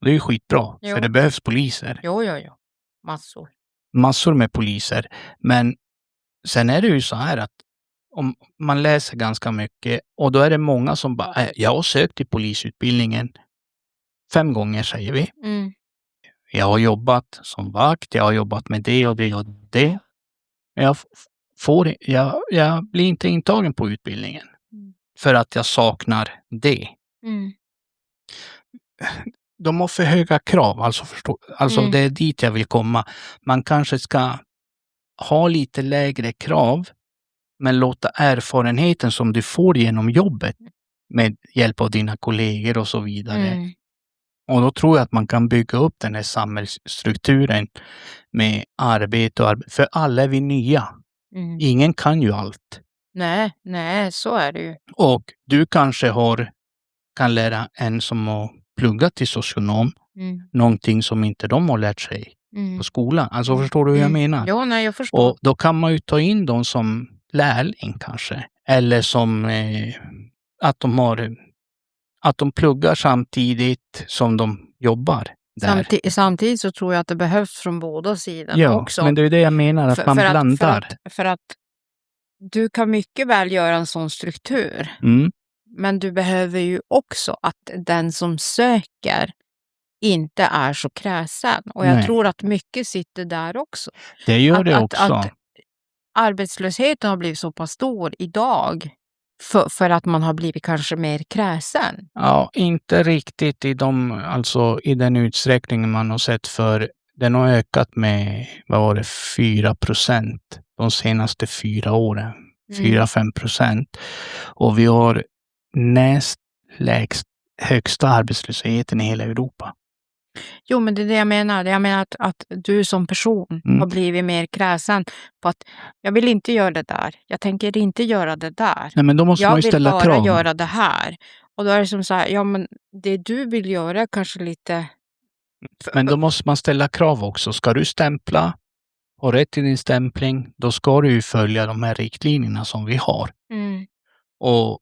Det är ju skitbra. Jo. För det behövs poliser. Jo. Massor med poliser. Men sen är det ju så här att om man läser ganska mycket och då är det många som bara, jag har sökt till polisutbildningen 5 gånger säger vi. Jag har jobbat som vakt, jag har jobbat med det och det och det. Jag blir inte intagen på utbildningen. För att jag saknar det. De har för höga krav, alltså det är dit jag vill komma. Man kanske ska ha lite lägre krav, men låta erfarenheten som du får genom jobbet med hjälp av dina kollegor och så vidare. Och då tror jag att man kan bygga upp den här samhällsstrukturen med arbete och arbete. För alla är vi nya. Ingen kan ju allt. Nej, så är det ju. Och du kanske kan lära en som har pluggat till socionom någonting som inte de har lärt sig på skolan. Alltså förstår du hur jag menar? Jo, nej, jag förstår. Och då kan man ju ta in dem som lärling kanske. Eller som att de pluggar samtidigt som de jobbar där. Samtidigt så tror jag att det behövs från båda sidor också. Ja, men det är det jag menar, att man blandar. För att du kan mycket väl göra en sån struktur. Men du behöver ju också att den som söker inte är så kräsen. Och jag tror att mycket sitter där också. Det gör det också. Att arbetslösheten har blivit så pass stor idag för att man har blivit kanske mer kräsen. Ja, inte riktigt i den utsträckningen man har sett, för den har ökat med 4% de senaste 4 åren. 4-5%. Och vi har näst högsta arbetslösheten i hela Europa. Jo, men det är det jag menar. Jag menar att du som person har blivit mer kräsen på att jag vill inte göra det där. Jag tänker inte göra det där. Nej, men då måste man ju ställa krav. Jag vill bara göra det här. Och då är det som så här, ja men det du vill göra kanske lite... Men då måste man ställa krav också. Ska du stämpla har rätt till din stämpling, då ska du ju följa de här riktlinjerna som vi har. Och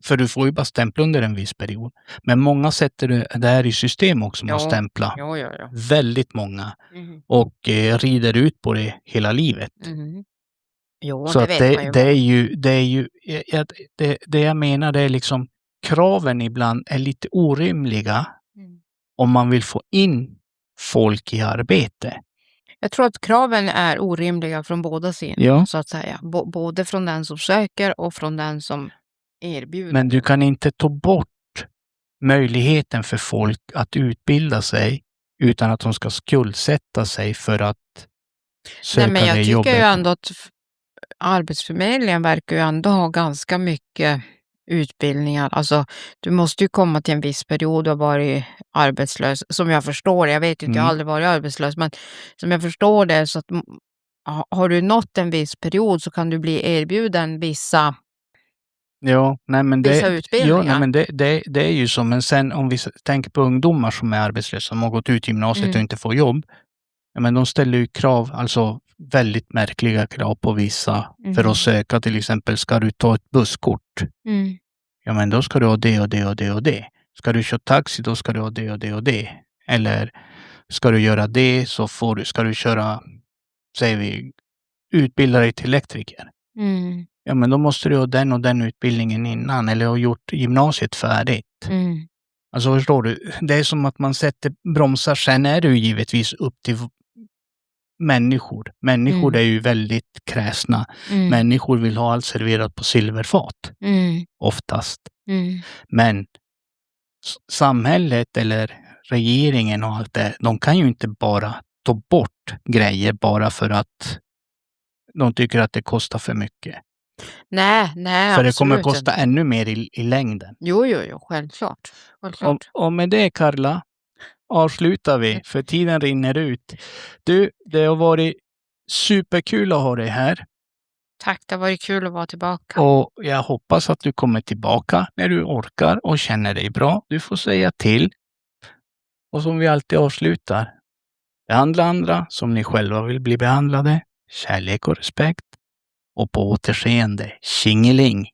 för du får ju bara stämpla under en viss period. Men många sätter det här i system också med att stämpla. Ja. Väldigt många. Och rider ut på det hela livet. Jo, så det att vet man ju. det är ju det jag menar, det är liksom kraven ibland är lite orimliga om man vill få in folk i arbete. Jag tror att kraven är orimliga från båda sidor, så att säga. Både från den som söker och från den som erbjuder. Men du kan inte ta bort möjligheten för folk att utbilda sig utan att de ska skuldsätta sig för att söka det jobbet. Men jag tycker ju ändå att Arbetsförmedlingen verkar ju ändå ha ganska mycket utbildningar. Alltså, du måste ju komma till en viss period och varit arbetslös. Som jag förstår det. Jag vet inte, jag har aldrig varit arbetslös. Men som jag förstår det, så att har du nått en viss period så kan du bli erbjuden vissa utbildningar. Det är ju så. Men sen om vi tänker på ungdomar som är arbetslösa, som har gått ut gymnasiet och inte får jobb. Men de ställer ju krav, alltså väldigt märkliga krav på vissa för att söka. Till exempel, ska du ta ett busskort? Ja, men då ska du ha det och det och det och det. Ska du köra taxi, då ska du ha det och det och det. Eller ska du göra det, så ska du köra, säger vi, utbilda dig till elektriker. Ja, men då måste du ha den och den utbildningen innan, eller ha gjort gymnasiet färdigt. Alltså, förstår du? Det är som att man sätter bromsar. Sen är det ju givetvis upp till människor. Människor är ju väldigt kräsna. Människor vill ha allt serverat på silverfat. Oftast. Men samhället eller regeringen och allt det, de kan ju inte bara ta bort grejer bara för att de tycker att det kostar för mycket. Nej, för det kommer kosta ännu mer i längden. Jo, självklart. Och med det, Karla, avslutar vi, för tiden rinner ut. Du, det har varit superkul att ha dig här. Tack, det har varit kul att vara tillbaka. Och jag hoppas att du kommer tillbaka när du orkar och känner dig bra. Du får säga till. Och som vi alltid avslutar, behandla andra som ni själva vill bli behandlade. Kärlek och respekt. Och på återseende. Tjingeling!